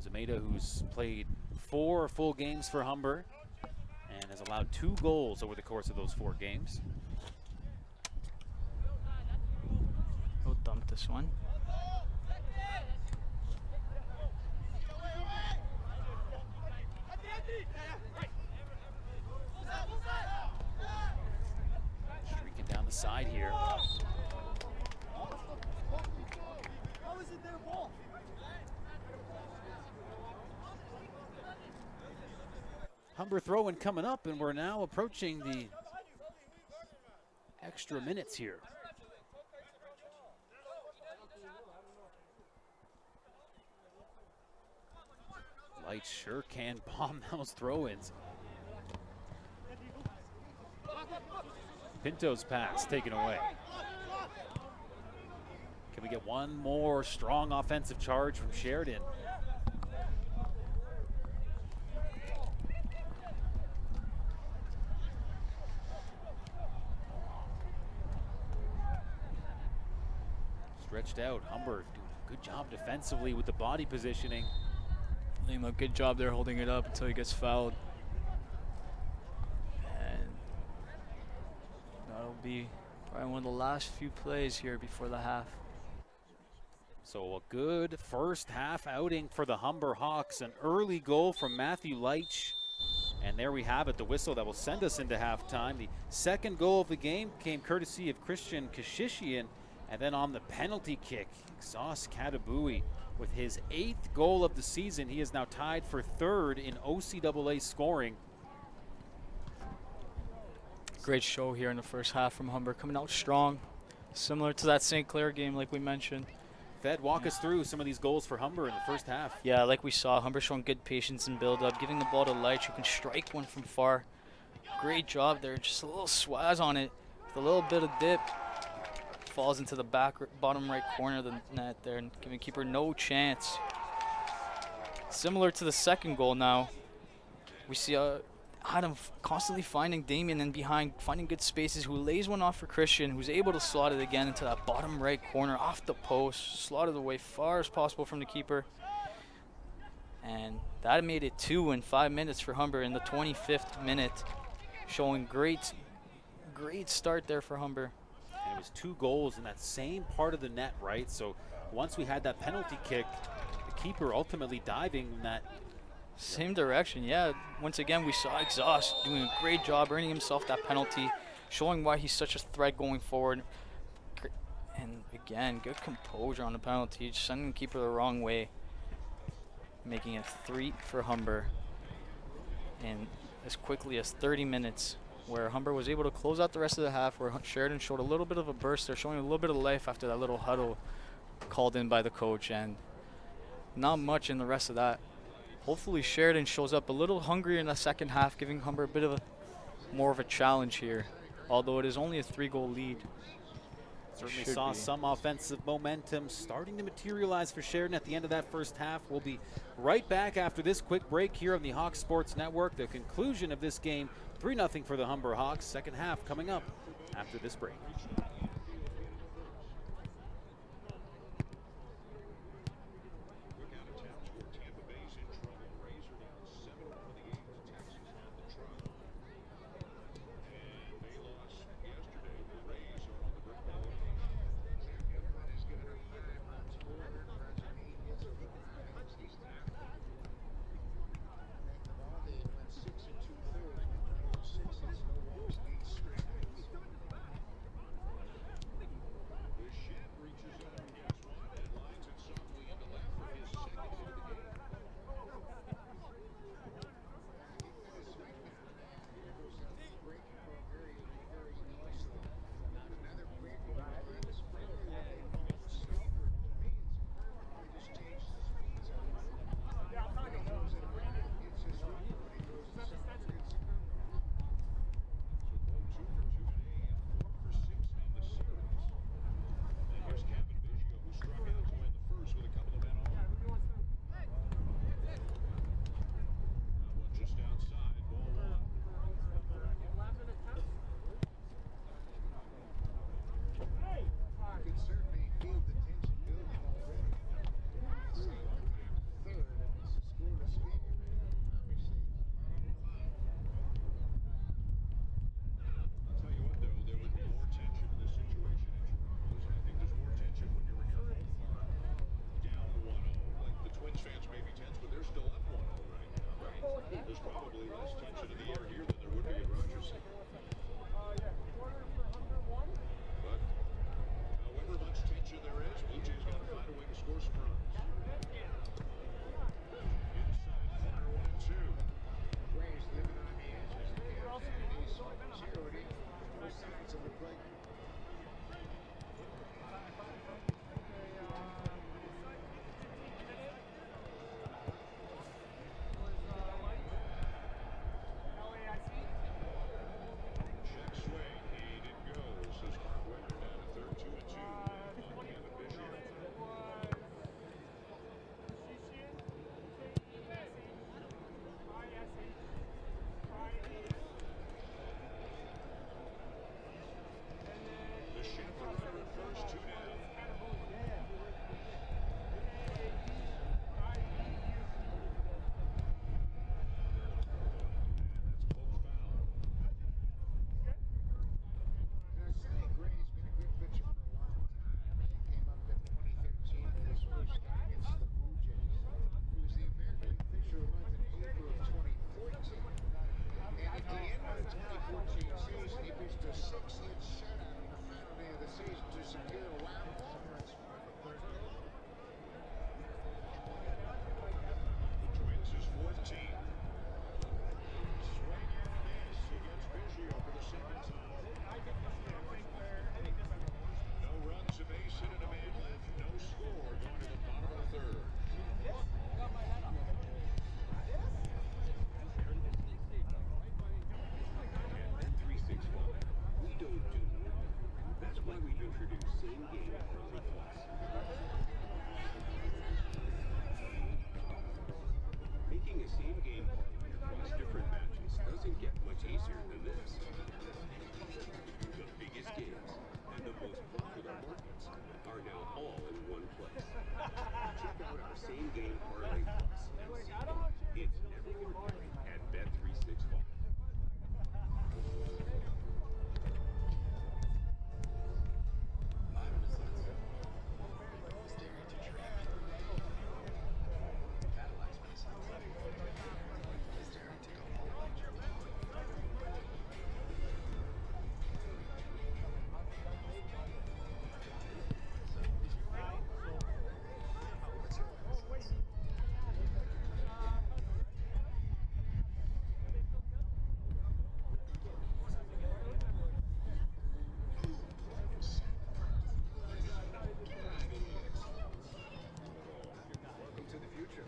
A: Zameda, who's played 4 full games for Humber and has allowed 2 goals over the course of those 4 games.
B: He'll dump this one.
A: Streaking down the side here. Humber throw-in coming up, and we're now approaching the extra minutes here. Light sure can bomb those throw-ins. Pinto's pass taken away. Can we get one more strong offensive charge from Sheridan? Stretched out, Humber doing a good job defensively with the body positioning.
B: Lima, good job there holding it up until he gets fouled. And that'll be probably one of the last few plays here before the half.
A: So a good first half outing for the Humber Hawks. An early goal from Matthew Leitch. And there we have it, the whistle that will send us into halftime. The second goal of the game came courtesy of Christian Kashishian. And then on the penalty kick, Exhaust Katabui with his 8th goal of the season. He is now tied for 3rd in OCAA scoring.
B: Great show here in the first half from Humber, coming out strong. Similar to that St. Clair game like we mentioned.
A: Fed, walk us through some of these goals for Humber in the first half.
B: Yeah, like we saw, Humber showing good patience and build-up, giving the ball to Leitch, who can strike one from far. Great job there, just a little swaz on it, with a little bit of dip. Falls into the bottom right corner of the net there and giving keeper no chance. Similar to the second goal now, we see Adam constantly finding Damien and behind, finding good spaces, who lays one off for Christian, who's able to slot it again into that bottom right corner off the post, slotted away far as possible from the keeper. And that made it 2 in 5 minutes for Humber in the 25th minute, showing great start there for Humber.
A: And it was 2 goals in that same part of the net, right? So once we had that penalty kick, the keeper ultimately diving in that
B: same direction, yeah. Once again, we saw Exhaust doing a great job earning himself that penalty, showing why he's such a threat going forward. And again, good composure on the penalty, just sending the keeper the wrong way, making it 3 for Humber in as quickly as 30 minutes. Where Humber was able to close out the rest of the half, where Sheridan showed a little bit of a burst there, showing a little bit of life after that little huddle called in by the coach, and not much in the rest of that. Hopefully Sheridan shows up a little hungrier in the second half, giving Humber a bit of more of a challenge here, although it is only a 3-goal lead.
A: Certainly saw some offensive momentum starting to materialize for Sheridan at the end of that first half. We'll be right back after this quick break here on the Hawks Sports Network. The conclusion of this game, 3-0 for the Humber Hawks. Second half coming up after this break.
D: Substantially less tension in the air here than there would be at Rogers Center. But however much tension there is, Blue Jays got to find a way to score some runs. Inside corner 1 and 2.
E: Braves living on the edges again. And he's zeroed in both sides of the plate.
D: Check swing. He didn't go. Says Mark Wender down to third, 2 and 2. On Kevin Bishop. The Schaefer runner at first, 2 down. That's close foul.
E: Sonny Gray's been a good pitcher for a long time. He came up in 2013 in his first start against the Blue Jays. He was the American League Pitcher of the Month in April of 2014. And at the end of the 2014 season, he pitched a 6-hit shutout on the final day of the season to secure a wild card spot for third base.
D: The Twins is 14. Swing and a miss. He gets Biggio for the second time. No runs, a base hit, and a man left. No score going to the bottom of the third.
F: At 365, we don't do more. That's why we've introduced same-game parlay plus. Making a same-game parlay across different matches doesn't get much easier than this. The biggest games and the most popular markets are now all in one place. Check out our same-game parlay plus and see it's never ordinary at Bet365.
E: Welcome to the future.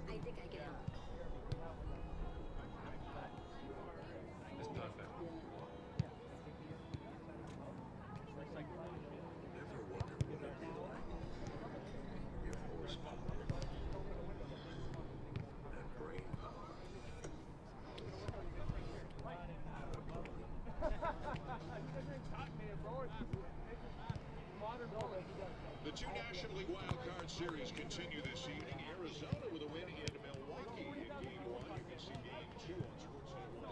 C: I think I get out.
D: It's not bad.
F: Ever wonder what it'd be like if horsepower and brain power
D: The two National League Wild Card Series continue this evening. Arizona with a win in Milwaukee in Game 1. You can see Game 2 on Sportsnet 1.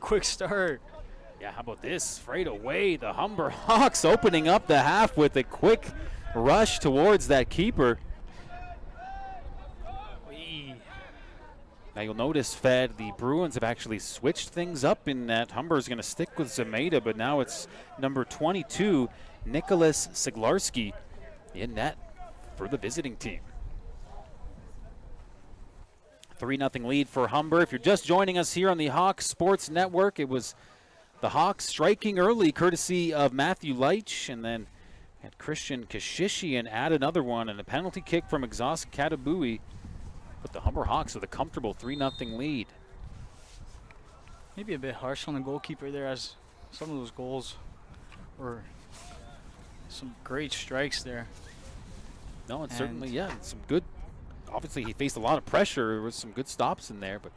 B: quick start.
A: Yeah, how about this? Straight away, the Humber Hawks opening up the half with a quick rush towards that keeper. Now you'll notice, Fed, the Bruins have actually switched things up in that Humber's going to stick with Zameda, but now it's number 22, Nicholas Siglarski, in net for the visiting team. 3-0 lead for Humber. If you're just joining us here on the Hawks Sports Network, it was the Hawks striking early, courtesy of Matthew Leitch, and then had Christian Kashishian add another one, and a penalty kick from Exhaust Katabui. But the Humber Hawks with a comfortable 3-0 lead.
B: Maybe a bit harsh on the goalkeeper there, as some of those goals were some great strikes there.
A: No, and certainly, yeah, some good. Obviously, he faced a lot of pressure. There was some good stops in there, but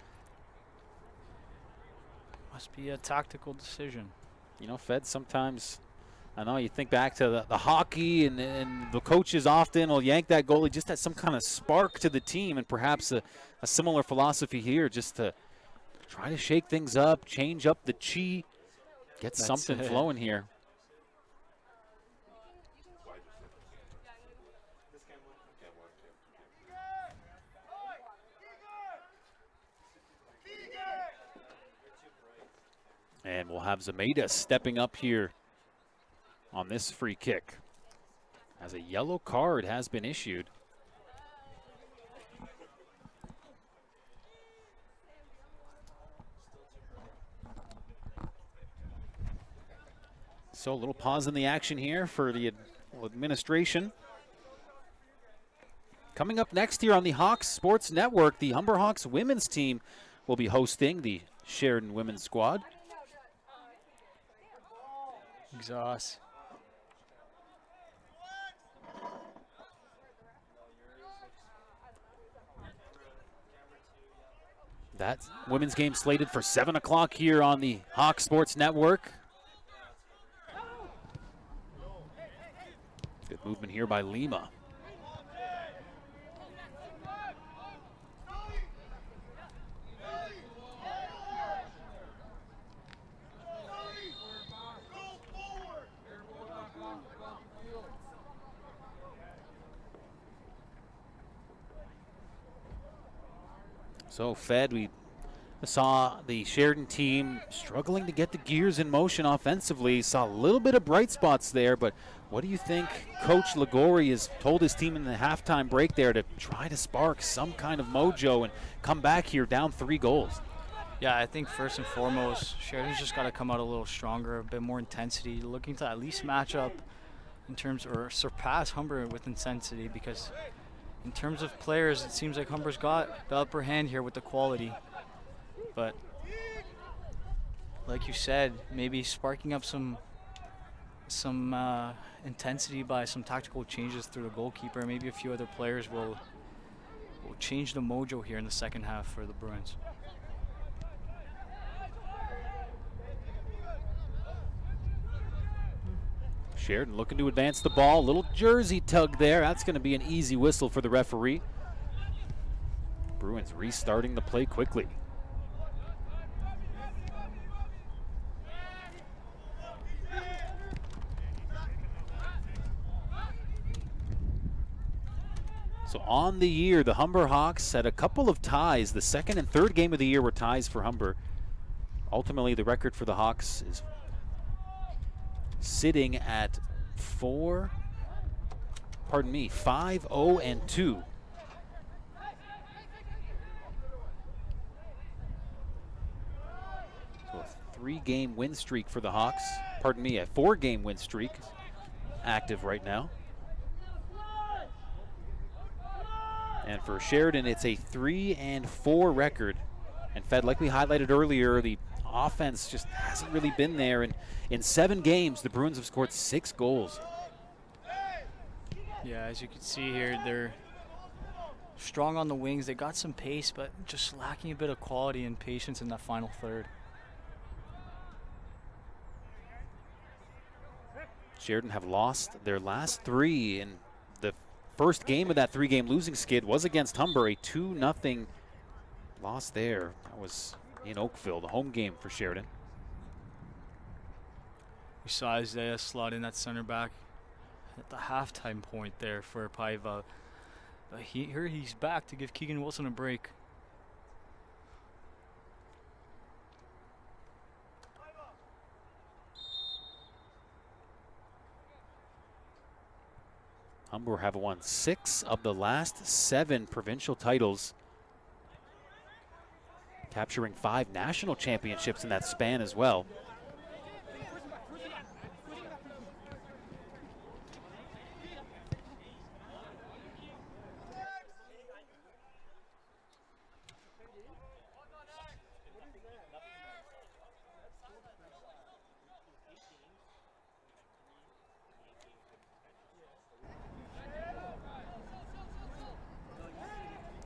B: must be a tactical decision.
A: You know, Fed, sometimes, I know you think back to the hockey, and the coaches often will yank that goalie just as some kind of spark to the team, and perhaps a similar philosophy here, just to try to shake things up, change up the chi, get something flowing here. And we'll have Zameda stepping up here on this free kick, as a yellow card has been issued. So a little pause in the action here for the administration. Coming up next here on the Hawks Sports Network, the Humber Hawks women's team will be hosting the Sheridan women's squad.
B: Exhaust.
A: That women's game slated for 7 o'clock here on the Hawk Sports Network. Good movement here by Lima. So, Fed, we saw the Sheridan team struggling to get the gears in motion offensively. Saw a little bit of bright spots there, but what do you think Coach Ligori has told his team in the halftime break there to try to spark some kind of mojo and come back here down 3 goals?
B: Yeah, I think first and foremost, Sheridan's just got to come out a little stronger, a bit more intensity, looking to at least match up in terms, or surpass Humber with intensity, because in terms of players, it seems like Humber's got the upper hand here with the quality. But like you said, maybe sparking up some intensity by some tactical changes through the goalkeeper. Maybe a few other players will change the mojo here in the second half for the Bruins.
A: Sheridan looking to advance the ball. Little jersey tug there. That's going to be an easy whistle for the referee. Bruins restarting the play quickly. So on the year, the Humber Hawks had a couple of ties. The second and third game of the year were ties for Humber. Ultimately, the record for the Hawks is sitting at 5-0-2. So a 3-game win streak for the Hawks. Pardon me, a 4-game win streak active right now. And for Sheridan, it's a 3-4 record. And Fed, like we highlighted earlier, the offense just hasn't really been there. And in 7 games, the Bruins have scored 6 goals.
B: Yeah, as you can see here, they're strong on the wings. They got some pace, but just lacking a bit of quality and patience in that final third.
A: Sheridan have lost their last 3, and the first game of that 3-game losing skid was against Humber, a 2-0 loss there. That was in Oakville, the home game for Sheridan.
B: We saw Isaiah slot in at center back at the halftime point there for Paiva. But here he's back to give Keegan Wilson a break.
A: Humber have won 6 of the last 7 provincial titles, capturing 5 national championships in that span as well.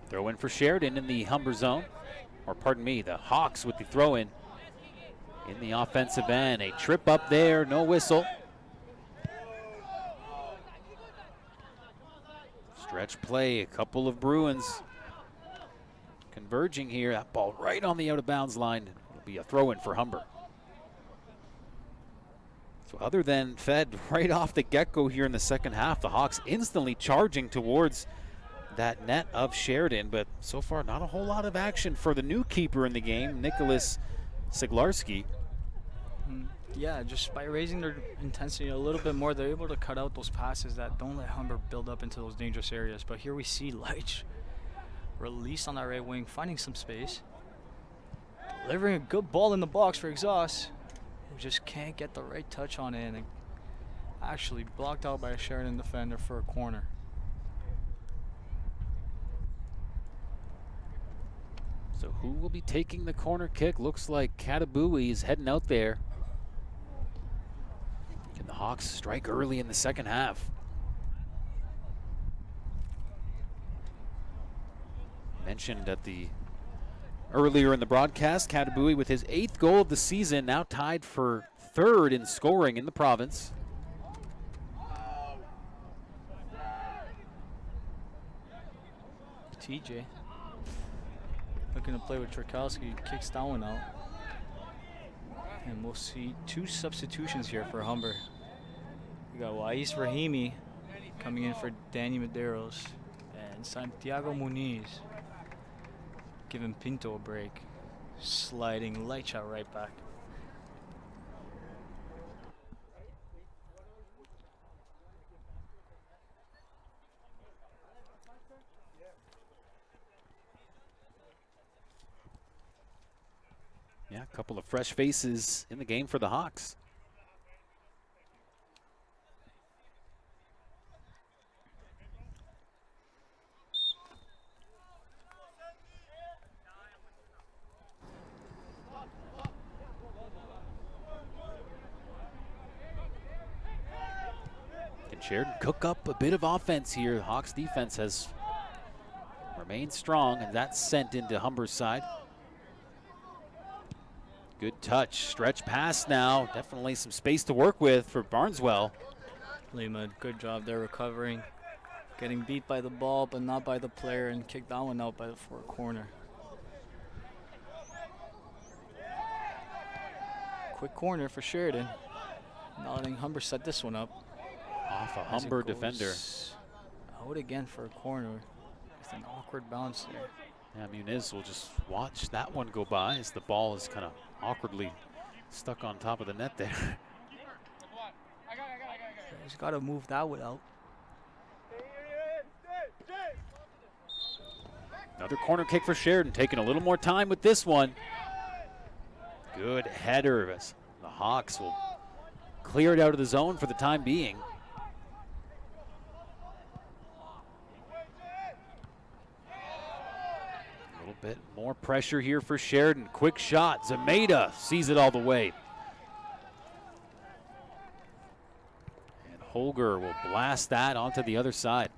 A: Throw in for Sheridan in the Humber zone, or pardon me, the Hawks with the throw in the offensive end. A trip up there, no whistle. Stretch play, a couple of Bruins converging here. That ball right on the out of bounds line. It'll be a throw in for Humber. So other than fed right off the get-go here in the second half, the Hawks instantly charging towards that net of Sheridan, but so far not a whole lot of action for the new keeper in the game, Nicholas Siglarski.
B: Yeah, just by raising their intensity a little bit more, they're able to cut out those passes that don't let Humber build up into those dangerous areas. But here we see Leitch released on that right wing, finding some space, delivering a good ball in the box for Exhaust, who just can't get the right touch on it, and actually blocked out by a Sheridan defender for a corner.
A: So who will be taking the corner kick? Looks like Katabui is heading out there. Can the Hawks strike early in the second half? Mentioned at the earlier in the broadcast, Katabui with his 8th goal of the season, now tied for 3rd in scoring in the province.
B: TJ looking to play with Trukowski, kicks that one out. And we'll see 2 substitutions here for Humber. We got Wais Rahimi coming in for Danny Medeiros, and Santiago Muniz giving Pinto a break, sliding Leitch out right back.
A: Yeah, a couple of fresh faces in the game for the Hawks. Can Sheridan cook up a bit of offense here? The Hawks defense has remained strong, and that's sent into Humber's side. Good touch, stretch pass now. Definitely some space to work with for Barneswell.
B: Lima, good job there recovering. Getting beat by the ball, but not by the player, and kicked that one out for a corner. Quick corner for Sheridan. Not letting Humber set this one up.
A: Off a Humber defender.
B: Out again for a corner with an awkward bounce there.
A: Yeah, Muniz will just watch that one go by as the ball is kind of awkwardly stuck on top of the net there.
B: He's got to move that one out.
A: Another corner kick for Sheridan, taking a little more time with this one. Good header as the Hawks will clear it out of the zone for the time being. A little bit more pressure here for Sheridan. Quick shot, Zameda sees it all the way. And Holger will blast that onto the other side.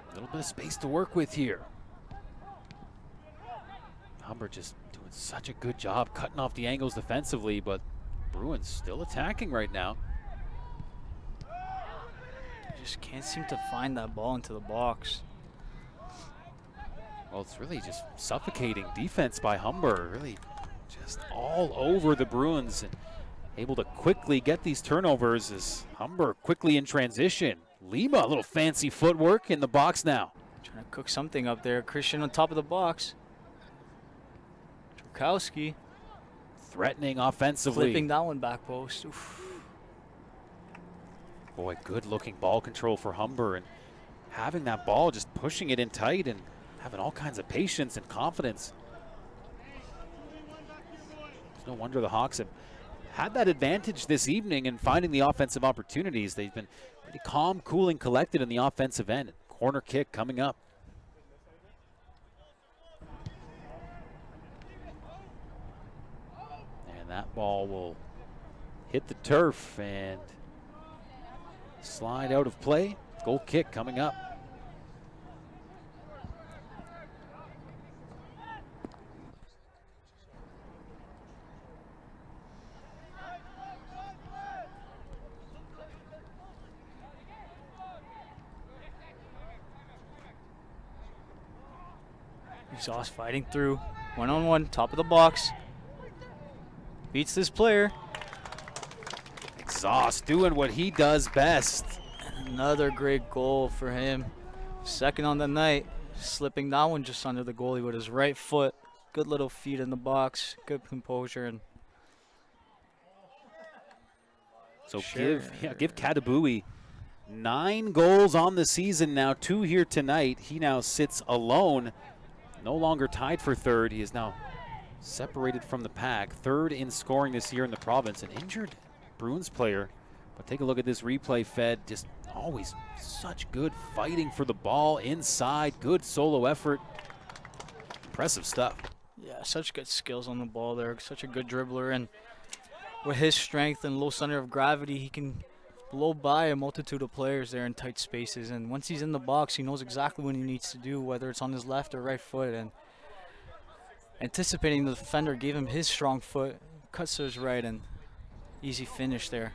A: A little bit of space to work with here. Humber just doing Such a good job cutting off the angles defensively, but Bruins still attacking right now.
B: Just can't seem to find that ball into the box.
A: Well, it's really just suffocating defense by Humber. Really just all over the Bruins and able to quickly get these turnovers as Humber quickly in transition. Lima, a little fancy footwork in the box now.
B: Trying to cook something up there. Christian on top of the box. Trukowski
A: Threatening offensively.
B: flipping that one back post. Oof.
A: Boy, good looking ball control for Humber, and having that ball, just pushing it in tight and having all kinds of patience and confidence. It's no wonder the Hawks have had that advantage this evening in finding the offensive opportunities. They've been pretty calm, cool, and collected in the offensive end. Corner kick coming up. And that ball will hit the turf and slide out of play. Goal kick coming up.
B: Exhaust fighting through. One-on-one, top of the box. Beats this player.
A: Exhaust doing what he does best.
B: And another great goal for him. Second on the night. Slipping that one just under the goalie with his right foot. Good little feet in the box. Good composure. And
A: So
B: Sure.
A: give Katabui 9 goals on the season now, 2 here tonight. He now sits alone, no longer tied for third. He is now separated from the pack, third in scoring this year in the province. An injured Bruins player, but take a look at this replay, Fed. Just always such good fighting for the ball inside, good solo effort. Impressive stuff.
B: yeah, such good skills on the ball there. Such a good dribbler. And with his strength and low center of gravity, he can blow by a multitude of players there in tight spaces. And once he's in the box, he knows exactly what he needs to do, whether it's on his left or right foot. And anticipating the defender gave him his strong foot, cuts to his right, and easy finish there.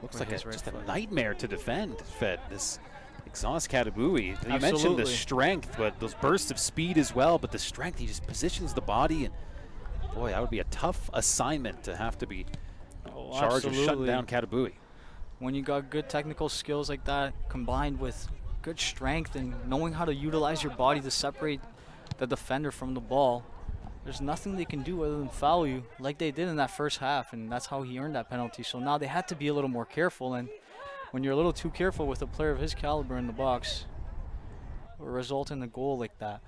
A: Looks
B: with
A: like
B: his
A: just
B: right
A: a
B: foot.
A: nightmare to defend, Fed. This Exhaust Katabui. You mentioned the
B: Absolutely.
A: strength, but those bursts of speed as well. But the strength, he just positions the body. And boy, that would be a tough assignment to have to be charged with shutting
B: absolutely.
A: down Katabui.
B: When you got good technical skills like that combined with good strength and knowing how to utilize your body to separate the defender from the ball, there's nothing they can do other than foul you like they did in that first half, and that's how he earned that penalty. So now they had to be a little more careful, and when you're a little too careful with a player of his caliber in the box, it will result in a goal like that.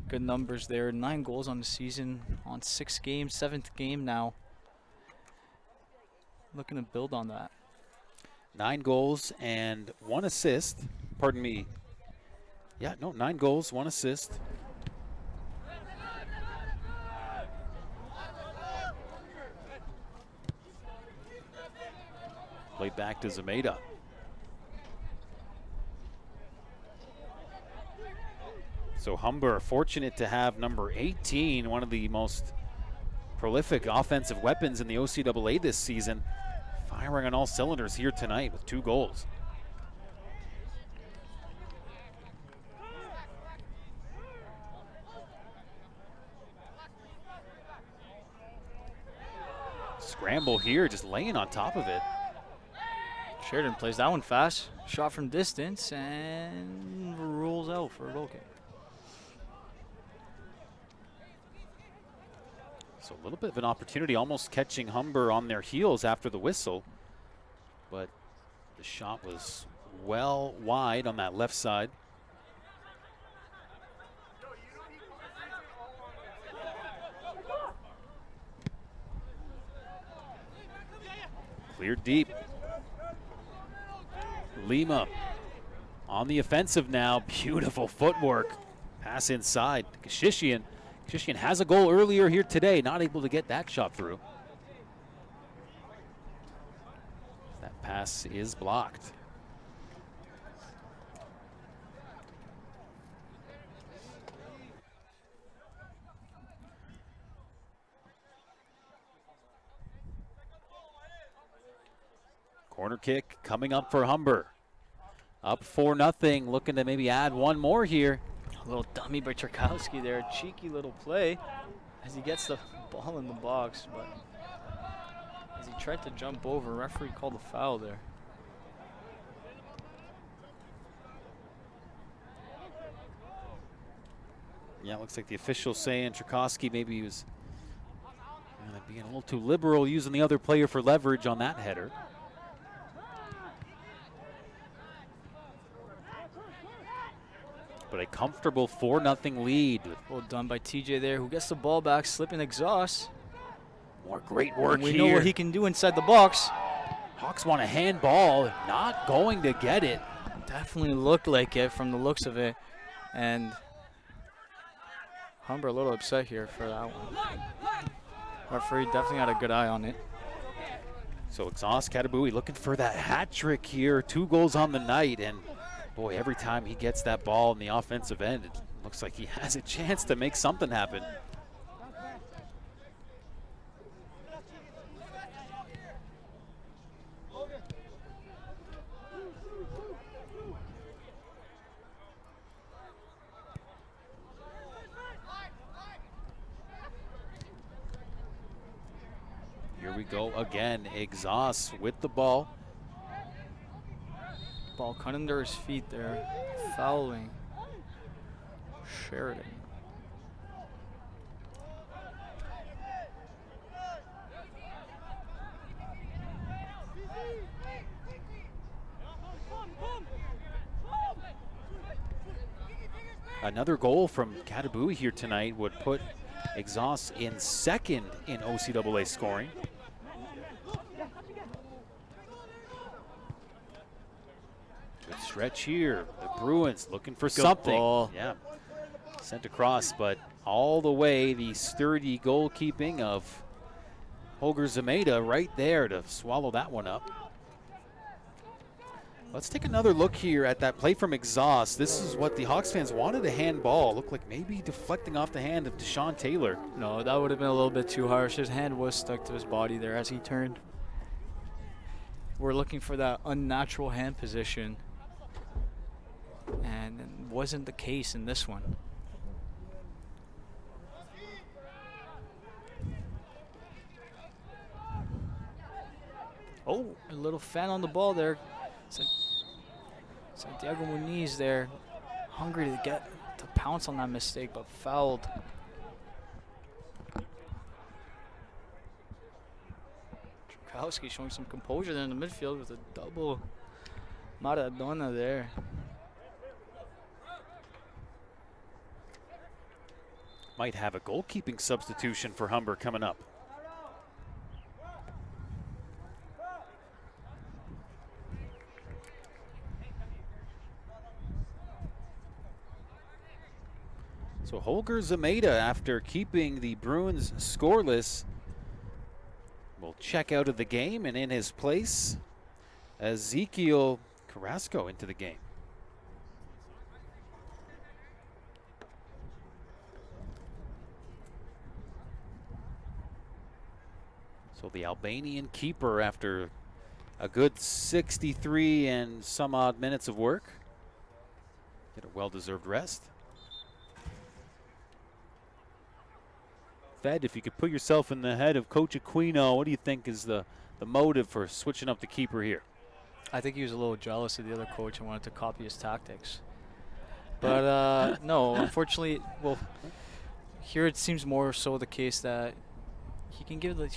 B: Good numbers there, 9 goals on the season on 6 games, 7th game now. Looking to build on that.
A: 9 goals and 1 assist. Pardon me. Yeah, no, 9 goals, 1 assist. Played back to Zameda. So Humber fortunate to have number 18, one of the most prolific offensive weapons in the OCAA this season, firing on all cylinders here tonight with 2 goals. Scramble here, just laying on top of it.
B: Sheridan plays that one fast. Shot from distance and rules out for a goal kick.
A: So a little bit of an opportunity, almost catching Humber on their heels after the whistle. But the shot was well wide on that left side. Cleared deep. Lima on the offensive now. Beautiful footwork. Pass inside. Kashishian. Kashishian has a goal earlier here today. Not able to get that shot through. That pass is blocked. Corner kick coming up for Humber. Up 4-0, looking to maybe add one more here.
B: A little dummy by Czerkowski there. Cheeky little play as he gets the ball in the box, but as he tried to jump over, referee called a foul there.
A: Yeah, it looks like the official saying Czerkowski maybe he was being a little too liberal using the other player for leverage on that header. But a comfortable 4-0 lead.
B: Well done by TJ there, who gets the ball back, slipping exhaust.
A: More great work
B: And we
A: here.
B: know what he can do inside the box.
A: Hawks want a handball, not going to get it.
B: Definitely looked like it from the looks of it. And Humber a little upset here for that one. Referee definitely had a good eye on it.
A: So exhaust Katabui looking for that hat trick here. 2 goals on the night, and boy, every time he gets that ball in the offensive end, it looks like he has a chance to make something happen. Here we go again. Exhaust with the ball.
B: Ball cut under his feet there, fouling Sheridan.
A: Another goal from Katabui here tonight would put Exhaust in 2nd in OCAA scoring. Good stretch here. The Bruins looking for something.
B: Ball.
A: Yeah, sent across, but all the way the sturdy goalkeeping of Holger Zameda right there to swallow that one up. Let's take another look here at that play from Exhaust. This is what the Hawks fans wanted, a handball. Looked like maybe deflecting off the hand of Deshaun Taylor.
B: No, that would have been a little bit too harsh. His hand was stuck to his body there as he turned. We're looking for that unnatural hand position, and it wasn't the case in this one. Oh, a little fan on the ball there. Santiago Muniz there, hungry to pounce on that mistake, but fouled. Czerkowski showing some composure there in the midfield with a double Maradona there.
A: Might have a goalkeeping substitution for Humber coming up. So Holger Zameda, after keeping the Bruins scoreless, will check out of the game, and in his place, Ezekiel Carrasco into the game. So the Albanian keeper, after a good 63 and some odd minutes of work, get a well-deserved rest. Fed, if you could put yourself in the head of Coach Aquino, what do you think is the motive for switching up the keeper here?
B: I think he was a little jealous of the other coach and wanted to copy his tactics. But no, unfortunately, well, here it seems more so the case that he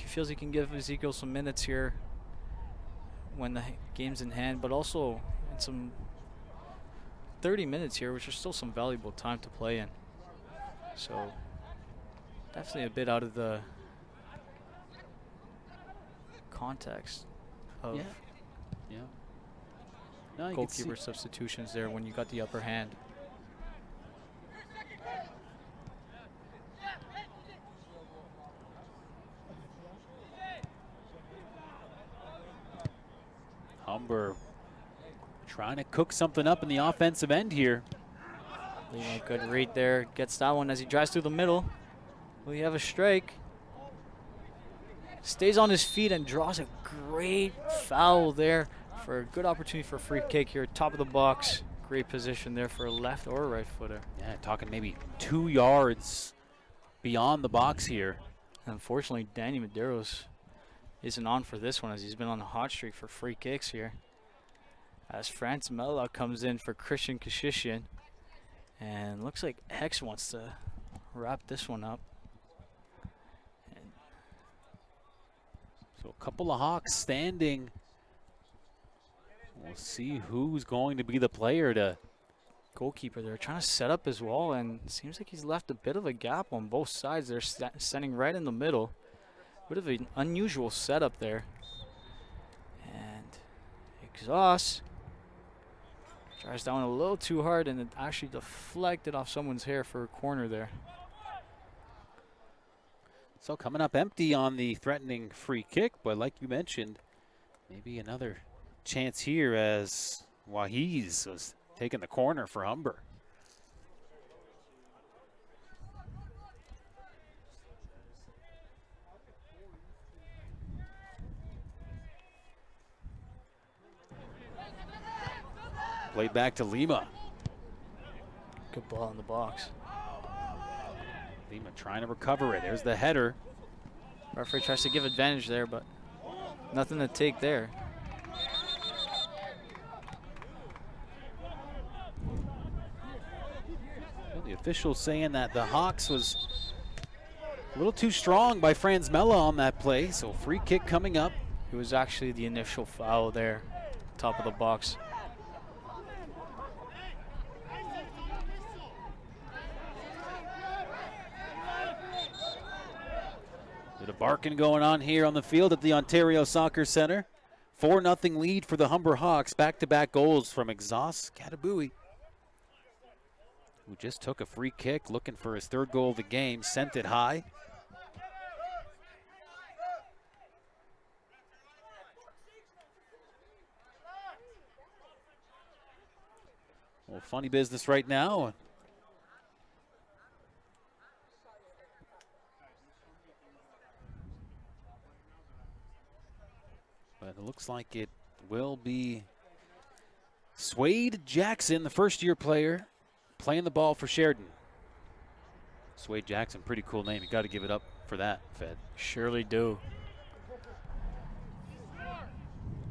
B: feels he can give Ezekiel some minutes here when the game's in hand, but also in some 30 minutes here, which is still some valuable time to play in. So definitely a bit out of the context of
A: No, you can see-
B: goalkeeper substitutions there when you got the upper hand.
A: Humber trying to cook something up in the offensive end here.
B: Leaving a good read there. Gets that one as he drives through the middle. Will he have a strike? Stays on his feet and draws a great foul there for a good opportunity for a free kick here. Top of the box. Great position there for a left or a right footer.
A: Yeah, talking maybe 2 yards beyond the box here.
B: Unfortunately, Danny Medeiros isn't on for this one as he's been on a hot streak for free kicks here. As Franz Mella comes in for Christian Kashishian. And looks like Hex wants to wrap this one up.
A: So a couple of Hawks standing. We'll see who's going to be the player to.
B: Goalkeeper there trying to set up his wall, and seems like he's left a bit of a gap on both sides. They're standing right in the middle. Bit of an unusual setup there. And Exhaust tries down a little too hard, and it actually deflected off someone's hair for a corner there.
A: So coming up empty on the threatening free kick, but like you mentioned, maybe another chance here as Wahiz was taking the corner for Humber. Played back to Lima.
B: Good ball in the box.
A: Lima trying to recover it. There's the header.
B: Referee tries to give advantage there, but nothing to take there.
A: Well, the official saying that the Hawks was a little too strong by Franz Mella on that play, so free kick coming up.
B: It was actually the initial foul there, top of the box.
A: Bit of barking going on here on the field at the Ontario Soccer Center. 4-0 lead for the Humber Hawks. Back-to-back goals from Exhaust Katabui, who just took a free kick, looking for his 3rd goal of the game, sent it high. Well, funny business right now. But it looks like it will be Swade Jackson, the first-year player, playing the ball for Sheridan. Swade Jackson, pretty cool name. You got to give it up for that, Fed.
B: Surely do.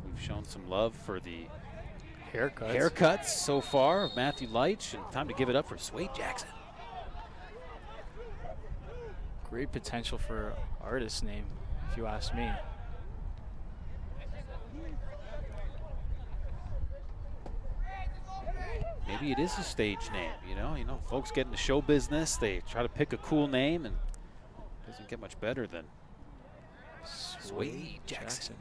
A: We've shown some love for the
B: Haircuts
A: so far of Matthew Leitch, and time to give it up for Swade Jackson.
B: Great potential for artist name, if you ask me.
A: Maybe it is a stage name, you know, folks get into show business, they try to pick a cool name, and it doesn't get much better than Swade Jackson.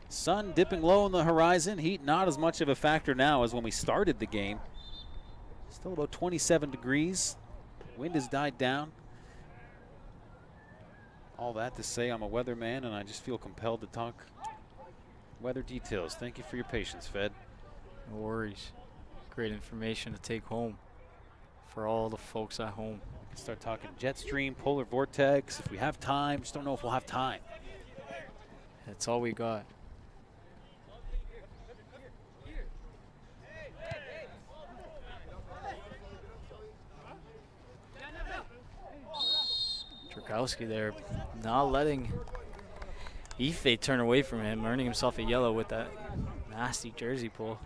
A: Sun dipping low on the horizon. Heat not as much of a factor now as when we started the game. Still about 27 degrees. Wind has died down. All that to say, I'm a weatherman, and I just feel compelled to talk weather details. Thank you for your patience, Fed.
B: No worries. Great information to take home for all the folks at home.
A: We can start talking jet stream, polar vortex if we have time. Just don't know if we'll have time.
B: That's all we got. Dragowski there, not letting Ife turn away from him, earning himself a yellow with that nasty jersey pull.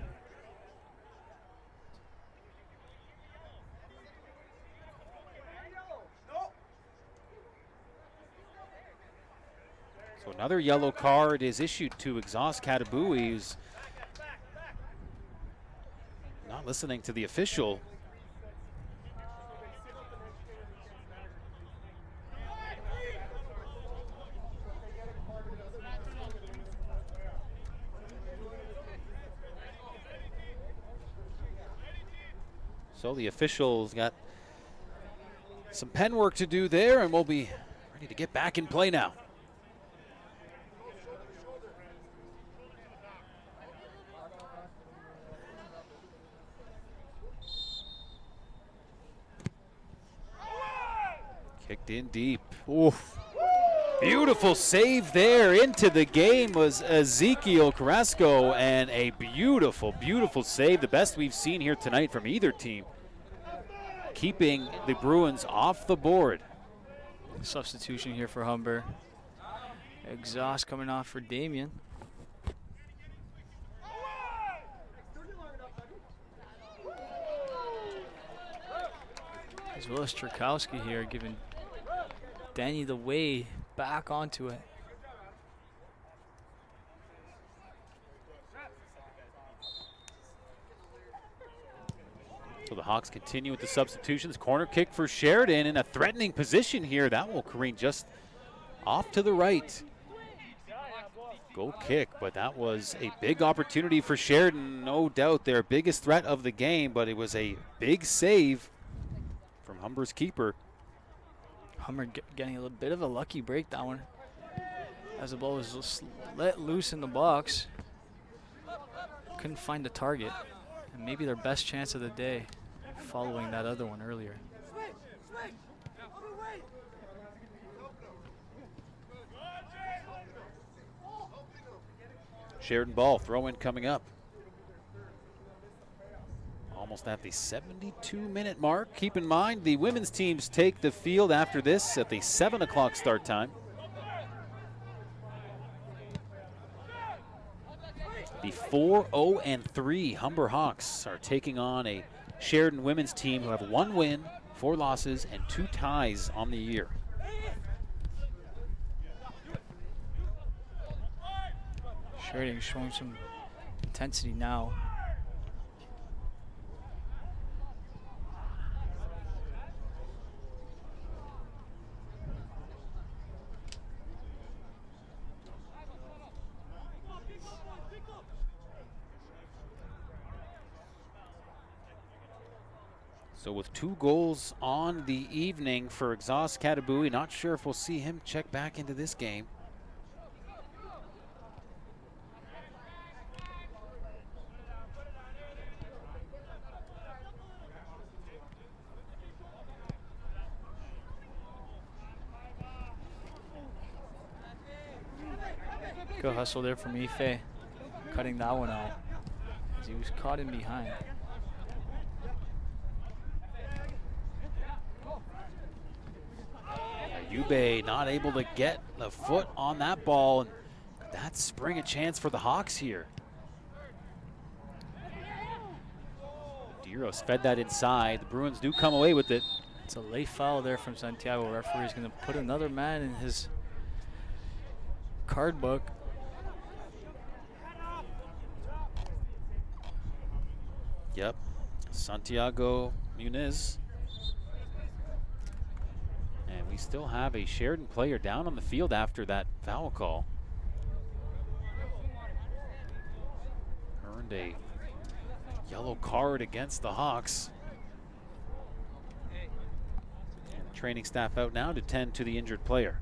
A: So another yellow card is issued to Exhaust Katabui, who's not listening to the official. So the official's got some pen work to do there, and we'll be Ready to get back in play now. Kicked in deep. Oof. Beautiful save there. Into the game was Ezekiel Carrasco, and a beautiful, beautiful save. The best we've seen here tonight from either team, keeping the Bruins off the board.
B: Substitution here for Humber. Exhaust coming off for Damien. As well as Trukowski here, giving Danny the way back onto it.
A: So the Hawks continue with the substitutions. Corner kick for Sheridan in a threatening position here. That will careen just off to the right. Goal kick, but that was a big opportunity for Sheridan. No doubt their biggest threat of the game, but it was a big save from Humber's keeper.
B: Humber getting a little bit of a lucky break, that one, as the ball was just let loose in the box. Couldn't find the target, and maybe their best chance of the day following that other one earlier.
A: Sheridan ball, throw in coming up. Almost at the 72-minute mark. Keep in mind, the women's teams take the field after this at the 7 o'clock start time. The 4-0-3 Humber Hawks are taking on a Sheridan women's team who have 1 win, 4 losses, and 2 ties on the year.
B: Sheridan showing some intensity now.
A: So with 2 goals on the evening for Exhaust Katabui, not sure if we'll see him check back into this game.
B: Good hustle there from Ife, cutting that one out as he was caught in behind.
A: Ube not able to get the foot on that ball, and that's spring a chance for the Hawks here. Diros fed that inside. The Bruins do come away with it.
B: It's a late foul there from Santiago. Referee's going to put another man in his card book.
A: Yep, Santiago Muniz. And we still have a Sheridan player down on the field after that foul call. Earned a yellow card against the Hawks. And the training staff out now to tend to the injured player.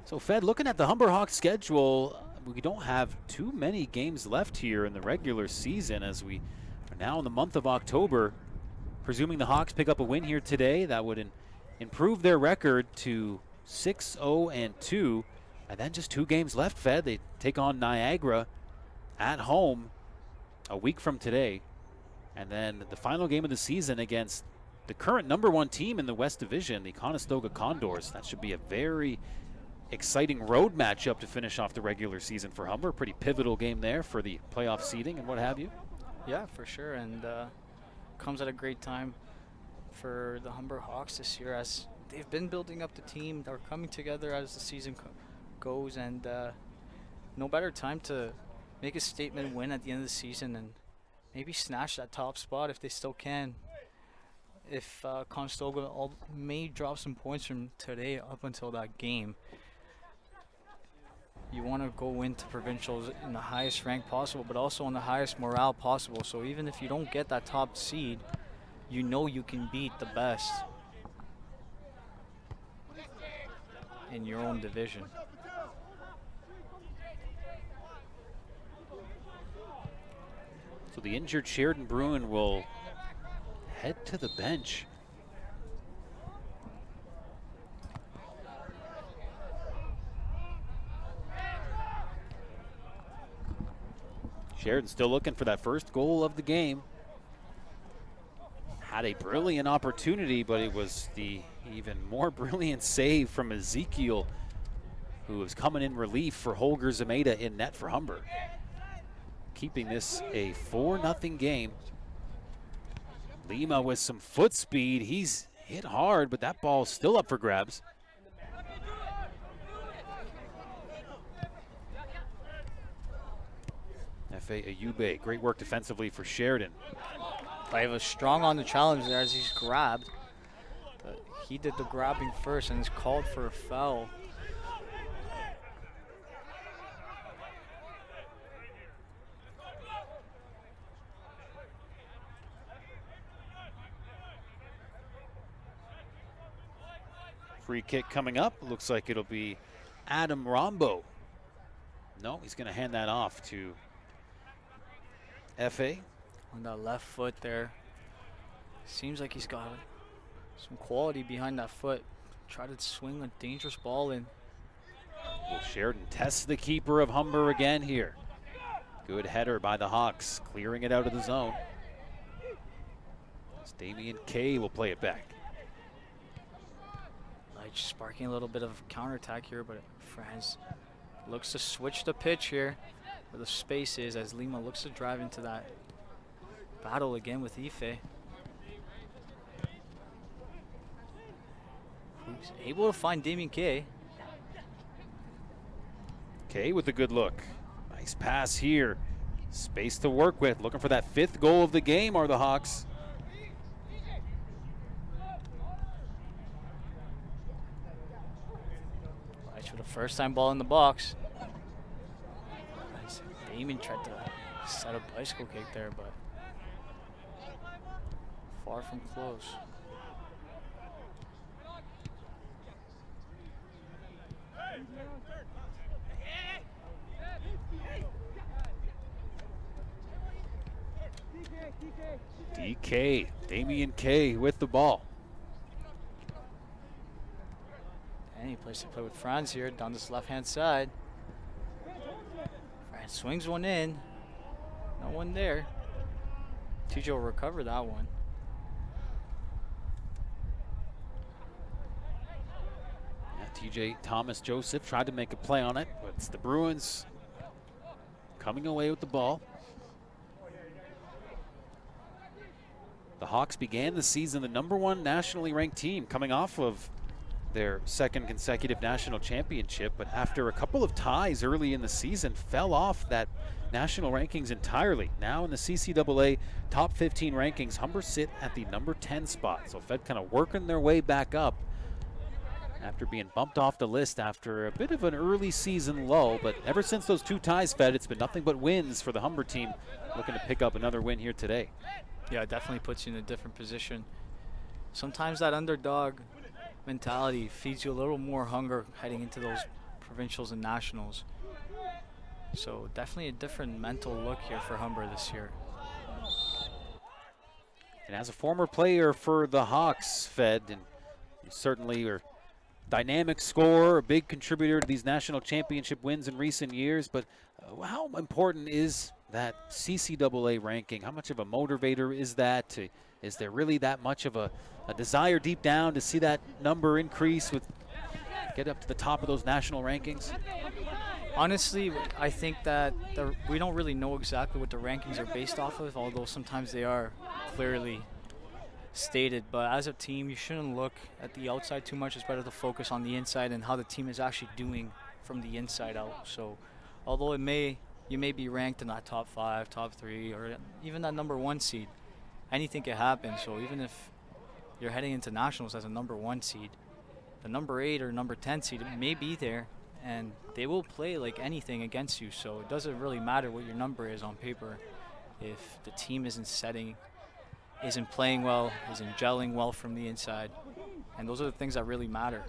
A: So Fed, looking at the Humber Hawks schedule, we don't have too many games left here in the regular season as we are now in the month of October. Presuming the Hawks pick up a win here today, that would improve their record to 6-0-2. And then just 2 games left, Fed. They take on Niagara at home a week from today. And then the final game of the season against the current #1 team in the West Division, the Conestoga Condors. That should be a very exciting road matchup to finish off the regular season for Humber. Pretty pivotal game there for the playoff seeding and what have you.
B: Yeah, for sure, and comes at a great time for the Humber Hawks this year, as they've been building up the team. They're coming together as the season goes, and no better time to make a statement win at the end of the season and maybe snatch that top spot if they still can. If Conestoga may drop some points from today up until that game. you want to go into provincials in the highest rank possible, but also on the highest morale possible. So even if you don't get that top seed, you know you can beat the best in your own division.
A: So the injured Sheridan Bruin will head to the bench. Sheridan still looking for that first goal of the game. Had a brilliant opportunity, but it was the even more brilliant save from Ezekiel, who was coming in relief for Holger Zameda in net for Humber. Keeping this a 4-0 game. Lima with some foot speed. He's hit hard, but that ball's still up for grabs. F.A. Ayube, great work defensively for Sheridan.
B: I was strong on the challenge there as he's grabbed. But he did the grabbing first and is called for a foul.
A: Free kick coming up. Looks like it'll be Adam Rombo. No, he's going to hand that off to F.A.
B: On that left foot there. Seems like he's got some quality behind that foot. Try to swing a dangerous ball in.
A: Will Sheridan test the keeper of Humber again here? Good header by the Hawks, clearing it out of the zone. As Damian Kay will play it back.
B: Like sparking a little bit of counterattack here, but France looks to switch the pitch here where the space is as Lima looks to drive into that battle again with Ife. He's able to find Damian Kay.
A: Kay with a good look. Nice pass here. Space to work with. Looking for that 5th goal of the game are the Hawks.
B: Nice for the first time ball in the box. Nice. Damien tried to set a bicycle kick there, but far from close.
A: DK, Damian Kay with the ball.
B: And he plays to play with Franz here down this left-hand side. Franz swings one in. No one there. TJ will recover that one.
A: Yeah, TJ Thomas Joseph tried to make a play on it, but it's the Bruins coming away with the ball. The Hawks began the season the #1 nationally ranked team, coming off of their 2nd consecutive national championship, but after a couple of ties early in the season, fell off that national rankings entirely. Now in the CCAA top 15 rankings, Humber sit at the #10 spot. So Fed kind of working their way back up after being bumped off the list after a bit of an early season lull. But ever since those 2 ties, Fed, it's been nothing but wins for the Humber team, looking to pick up another win here today.
B: Yeah, it definitely puts you in a different position. Sometimes that underdog mentality feeds you a little more hunger heading into those provincials and nationals. So definitely a different mental look here for Humber this year.
A: And as a former player for the Hawks, Fed, and you certainly are dynamic scorer, a big contributor to these national championship wins in recent years, but how important is that CCAA ranking? How much of a motivator is that? Is there really that much of a desire deep down to see that number increase, get up to the top of those national rankings?
B: Honestly, I think that we don't really know exactly what the rankings are based off of, although sometimes they are clearly stated. But as a team, you shouldn't look at the outside too much. It's better to focus on the inside and how the team is actually doing from the inside out. So although you may be ranked in that top 5, top 3, or even that #1 seed, anything can happen. So even if you're heading into nationals as a #1 seed, the #8 or #10 seed may be there, and they will play like anything against you. So it doesn't really matter what your number is on paper. If the team isn't playing well, isn't gelling well from the inside, and those are the things that really matter.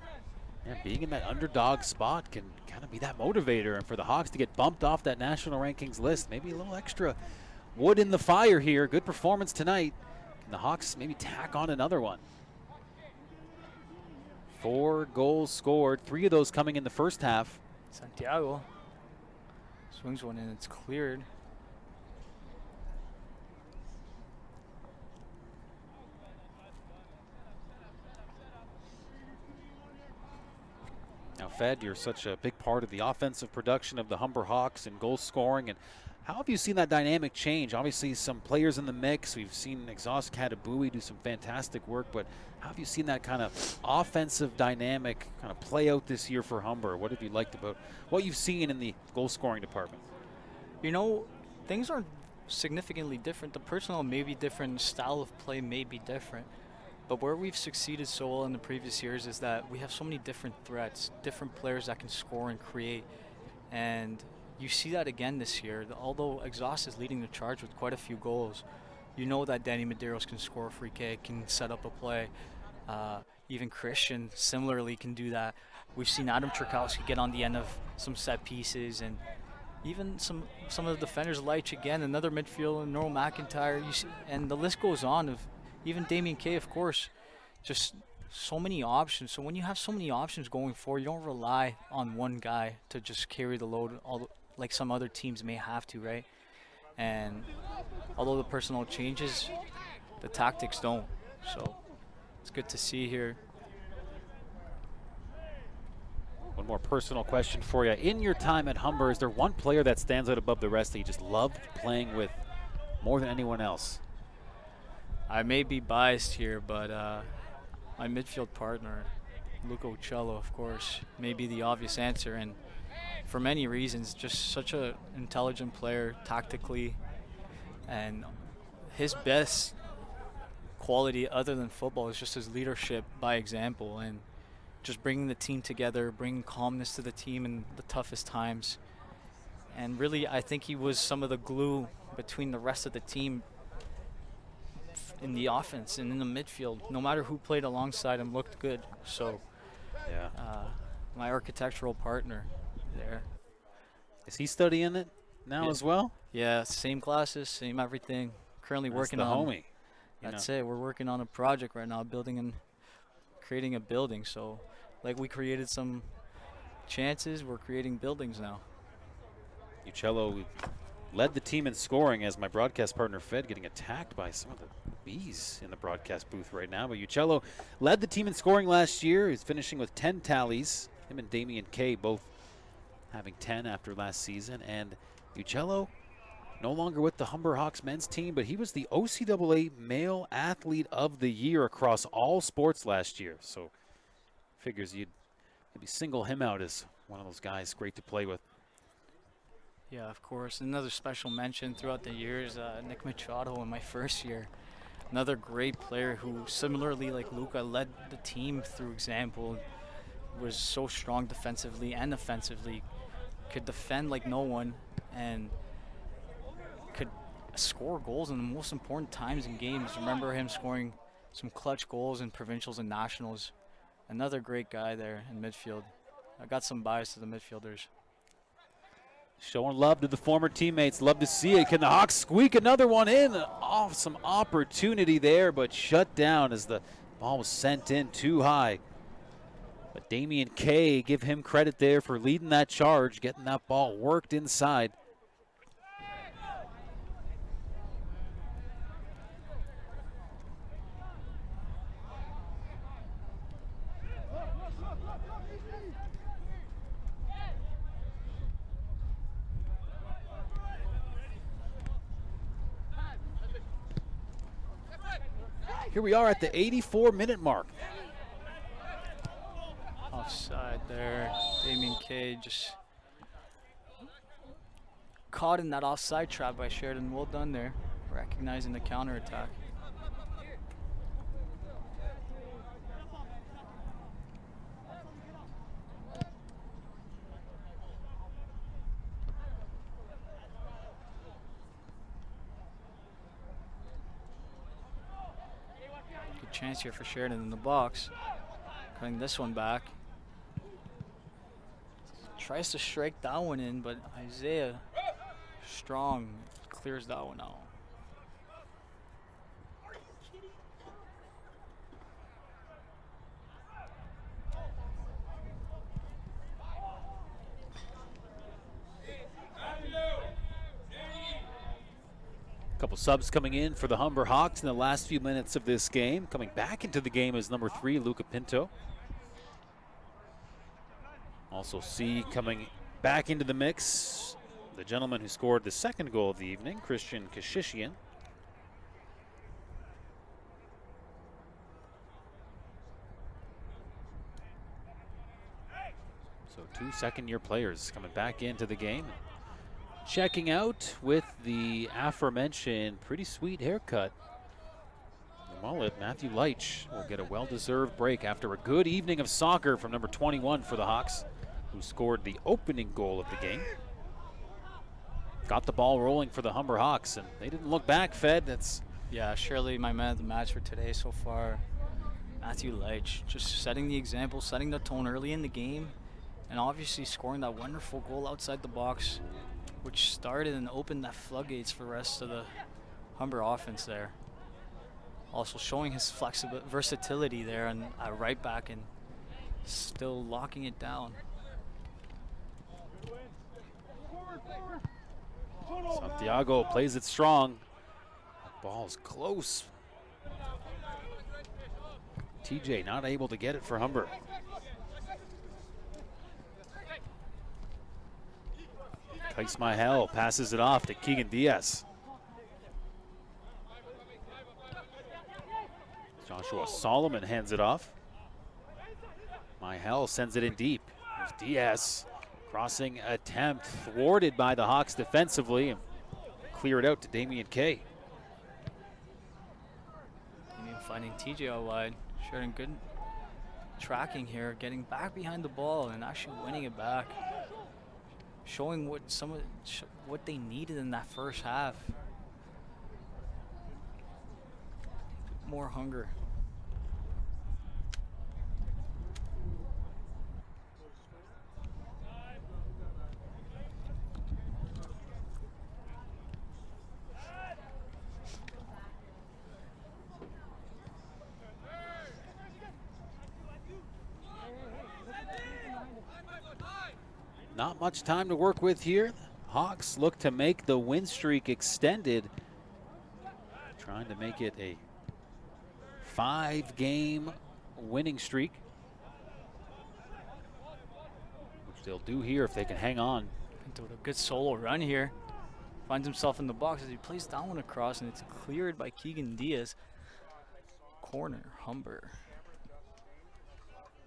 A: And being in that underdog spot can kind of be that motivator. And for the Hawks to get bumped off that national rankings list, maybe a little extra wood in the fire here. Good performance tonight. Can the Hawks maybe tack on another one? 4 goals scored, 3 of those coming in the first half.
B: Santiago swings one in, it's cleared.
A: Now, Fed, you're such a big part of the offensive production of the Humber Hawks and goal scoring. And how have you seen that dynamic change? Obviously, some players in the mix. We've seen Exhaust Katabui do some fantastic work, but how have you seen that kind of offensive dynamic kind of play out this year for Humber? What have you liked about what you've seen in the goal scoring department?
B: You know, things aren't significantly different. The personnel may be different, style of play may be different. But where we've succeeded so well in the previous years is that we have so many different threats, different players that can score and create. And you see that again this year. Although Exhaust is leading the charge with quite a few goals, you know that Danny Medeiros can score a free kick, can set up a play. Even Christian similarly can do that. We've seen Adam Trukowski get on the end of some set pieces, and even some of the defenders, Leitch again, another midfielder, Noel McIntyre, you see, and the list goes on of even Damien Kay, of course. Just so many options. So when you have so many options going forward, you don't rely on one guy to just carry the load, like some other teams may have to, right? And although the personnel changes, the tactics don't. So it's good to see here.
A: One more personal question for you. In your time at Humber, is there one player that stands out above the rest that you just loved playing with more than anyone else?
B: I may be biased here, but my midfield partner, Luca Uccello, of course, may be the obvious answer. And for many reasons, just such an intelligent player tactically. And his best quality other than football is just his leadership by example, and just bringing the team together, bringing calmness to the team in the toughest times. And really, I think he was some of the glue between the rest of the team in the offense and in the midfield. No matter who played alongside him looked good. So
A: Yeah.
B: my architectural partner there.
A: Is he studying it now
B: Yeah.
A: as well?
B: Yeah, same classes, same everything. Currently
A: That's
B: working
A: the
B: on
A: homie.
B: That's it. We're working on a project right now, creating a building. So like we created some chances, we're creating buildings now.
A: Uccello led the team in scoring as my broadcast partner Fed getting attacked by some of the bees in the broadcast booth right now. But Uccello led the team in scoring last year. He's finishing with 10 tallies. Him and Damien Kay both having 10 after last season. And Uccello no longer with the Humber Hawks men's team, but he was the OCAA Male Athlete of the Year across all sports last year. So figures you'd maybe single him out as one of those guys great to play with.
B: Yeah, of course. Another special mention throughout the years, Nick Machado in my first year. Another great player who, similarly like Luca, led the team through example, was so strong defensively and offensively, could defend like no one, and could score goals in the most important times in games. Remember him scoring some clutch goals in provincials and nationals. Another great guy there in midfield. I got some bias to the midfielders.
A: Showing love to the former teammates. Love to see it. Can the Hawks squeak another one in? Awesome opportunity there, but shut down as the ball was sent in too high. But Damien Kay, give him credit there for leading that charge, getting that ball worked inside. Here we are at the 84-minute mark.
B: Offside there. Damien Kay just caught in that offside trap by Sheridan. Well done there, recognizing the counterattack. chance here for Sheridan in the box. Cutting this one back. Tries to strike that one in, but Isaiah Strong clears that one out.
A: Couple subs coming in for the Humber Hawks in the last few minutes of this game. Coming back into the game is number 3, Luca Pinto. Also C coming back into the mix, the gentleman who scored the second goal of the evening, Christian Kashishian. So 2 second-year players coming back into the game. Checking out with the aforementioned pretty sweet haircut. The mullet, Matthew Leitch, will get a well-deserved break after a good evening of soccer from number 21 for the Hawks, who scored the opening goal of the game. Got the ball rolling for the Humber Hawks, and they didn't look back, Fed. That's
B: Yeah, surely my man of the match for today so far, Matthew Leitch. Just setting the example, setting the tone early in the game, and obviously scoring that wonderful goal outside the box, which started and opened that floodgates for the rest of the Humber offense there. Also showing his versatility there and right back and still locking it down.
A: Santiago plays it strong. Ball's close. TJ not able to get it for Humber. Kais Mahel passes it off to Keegan Diaz. Joshua Solomon hands it off. Mahel sends it in deep. There's Diaz. Crossing attempt thwarted by the Hawks defensively and clear it out to Damian Kay.
B: Damian finding TJ out wide. Sheridan good tracking here, getting back behind the ball and actually winning it back. Showing what they needed in that first half. More hunger.
A: Not much time to work with here. Hawks look to make the win streak extended. Trying to make it a 5-game winning streak, which they'll do here if they can hang on.
B: Into a good solo run here. Finds himself in the box as he plays that one across and it's cleared by Keegan Diaz. Corner, Humber.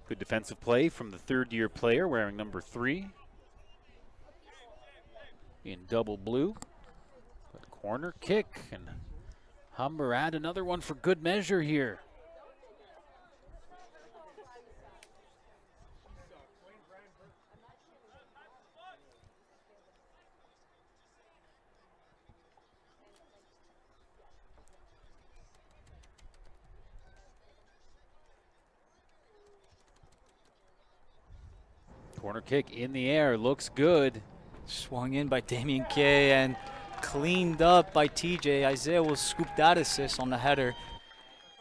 A: Good defensive play from the third-year player wearing number 3 in double blue. But corner kick, and Humber add another one for good measure here. Corner kick in the air, looks good.
B: Swung in by Damian Kay and cleaned up by TJ. Isaiah will scoop that assist on the header.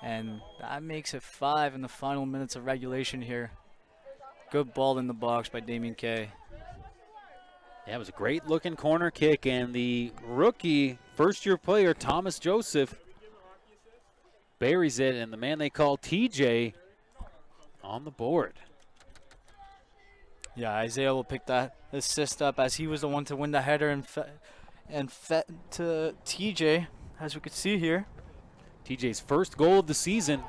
B: And that makes it 5 in the final minutes of regulation here. Good ball in the box by Damian Kay.
A: Yeah, it was a great looking corner kick, and the rookie first-year player, Thomas Joseph, buries it, and the man they call TJ on the board.
B: Yeah, Isaiah will pick that assist up as he was the one to win the header and fed to TJ, as we could see here.
A: TJ's first goal of the season.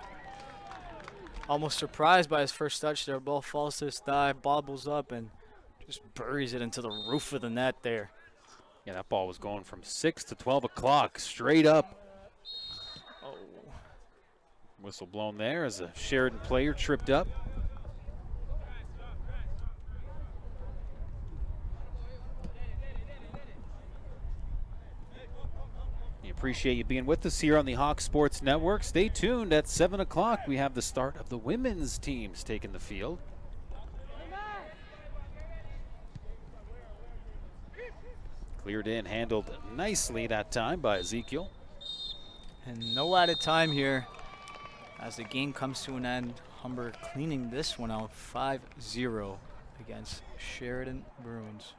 B: Almost surprised by his first touch there. Ball falls to his thigh, bobbles up, and just buries it into the roof of the net there.
A: Yeah, that ball was going from 6 to 12 o'clock, straight up.
B: Oh.
A: Whistle blown there as a Sheridan player tripped up. appreciate you being with us here on the Hawk Sports Network. Stay tuned. At 7 o'clock, we have the start of the women's teams taking the field. Cleared in, handled nicely that time by Ezekiel.
B: And no added time here as the game comes to an end. Humber cleaning this one out 5-0 against Sheridan Bruins.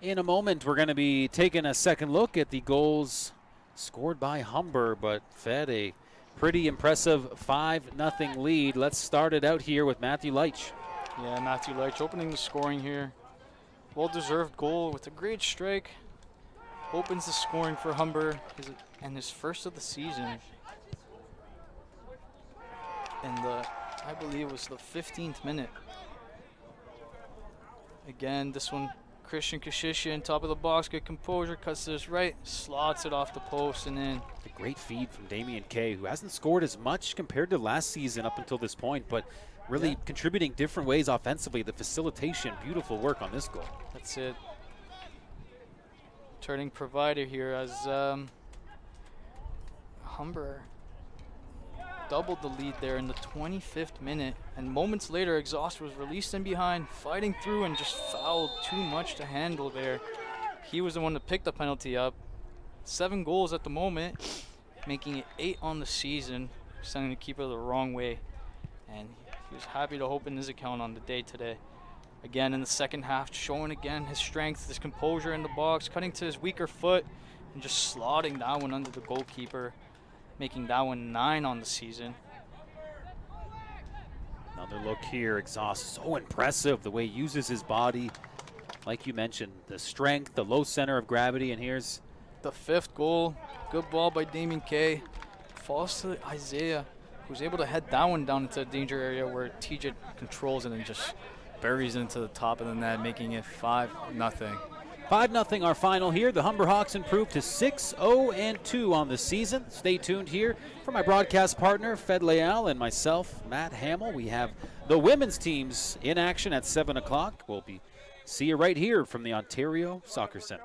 A: In a moment, we're going to be taking a second look at the goals scored by Humber, but fed a pretty impressive 5-0 lead. Let's start it out here with Matthew Leitch.
B: Yeah, Matthew Leitch opening the scoring here. Well-deserved goal with a great strike. Opens the scoring for Humber and his first of the season. And I believe it was the 15th minute. Again, this one, Christian Kashishian, top of the box, good composure, cuts to his right, slots it off the post and in.
A: A great feed from Damian Kay, who hasn't scored as much compared to last season up until this point, but really contributing different ways offensively. The facilitation, beautiful work on this goal.
B: That's it. Turning provider here as Humber doubled the lead there in the 25th minute, and moments later Exhaust was released in behind, fighting through and just fouled too much to handle there. He was the one to pick the penalty up. 7 goals at the moment, making it 8 on the season, sending the keeper the wrong way, and he was happy to open his account on the day today. Again in the second half, showing again his strength, his composure in the box, cutting to his weaker foot and just slotting that one under the goalkeeper, making that one 9 on the season.
A: Another look here. Exhaust, so impressive the way he uses his body. Like you mentioned, the strength, the low center of gravity, and here's
B: the 5th goal. Good ball by Damian Kay. Falls to Isaiah, who's able to head that one down into the danger area where TJ controls it and just buries it into the top of the net, making it 5-0.
A: 5-0 our final here. The Humber Hawks improved to 6-0-2 on the season. Stay tuned here for my broadcast partner, Fed Leal, and myself, Matt Hamill. We have the women's teams in action at 7 o'clock. We'll see you right here from the Ontario Soccer Center.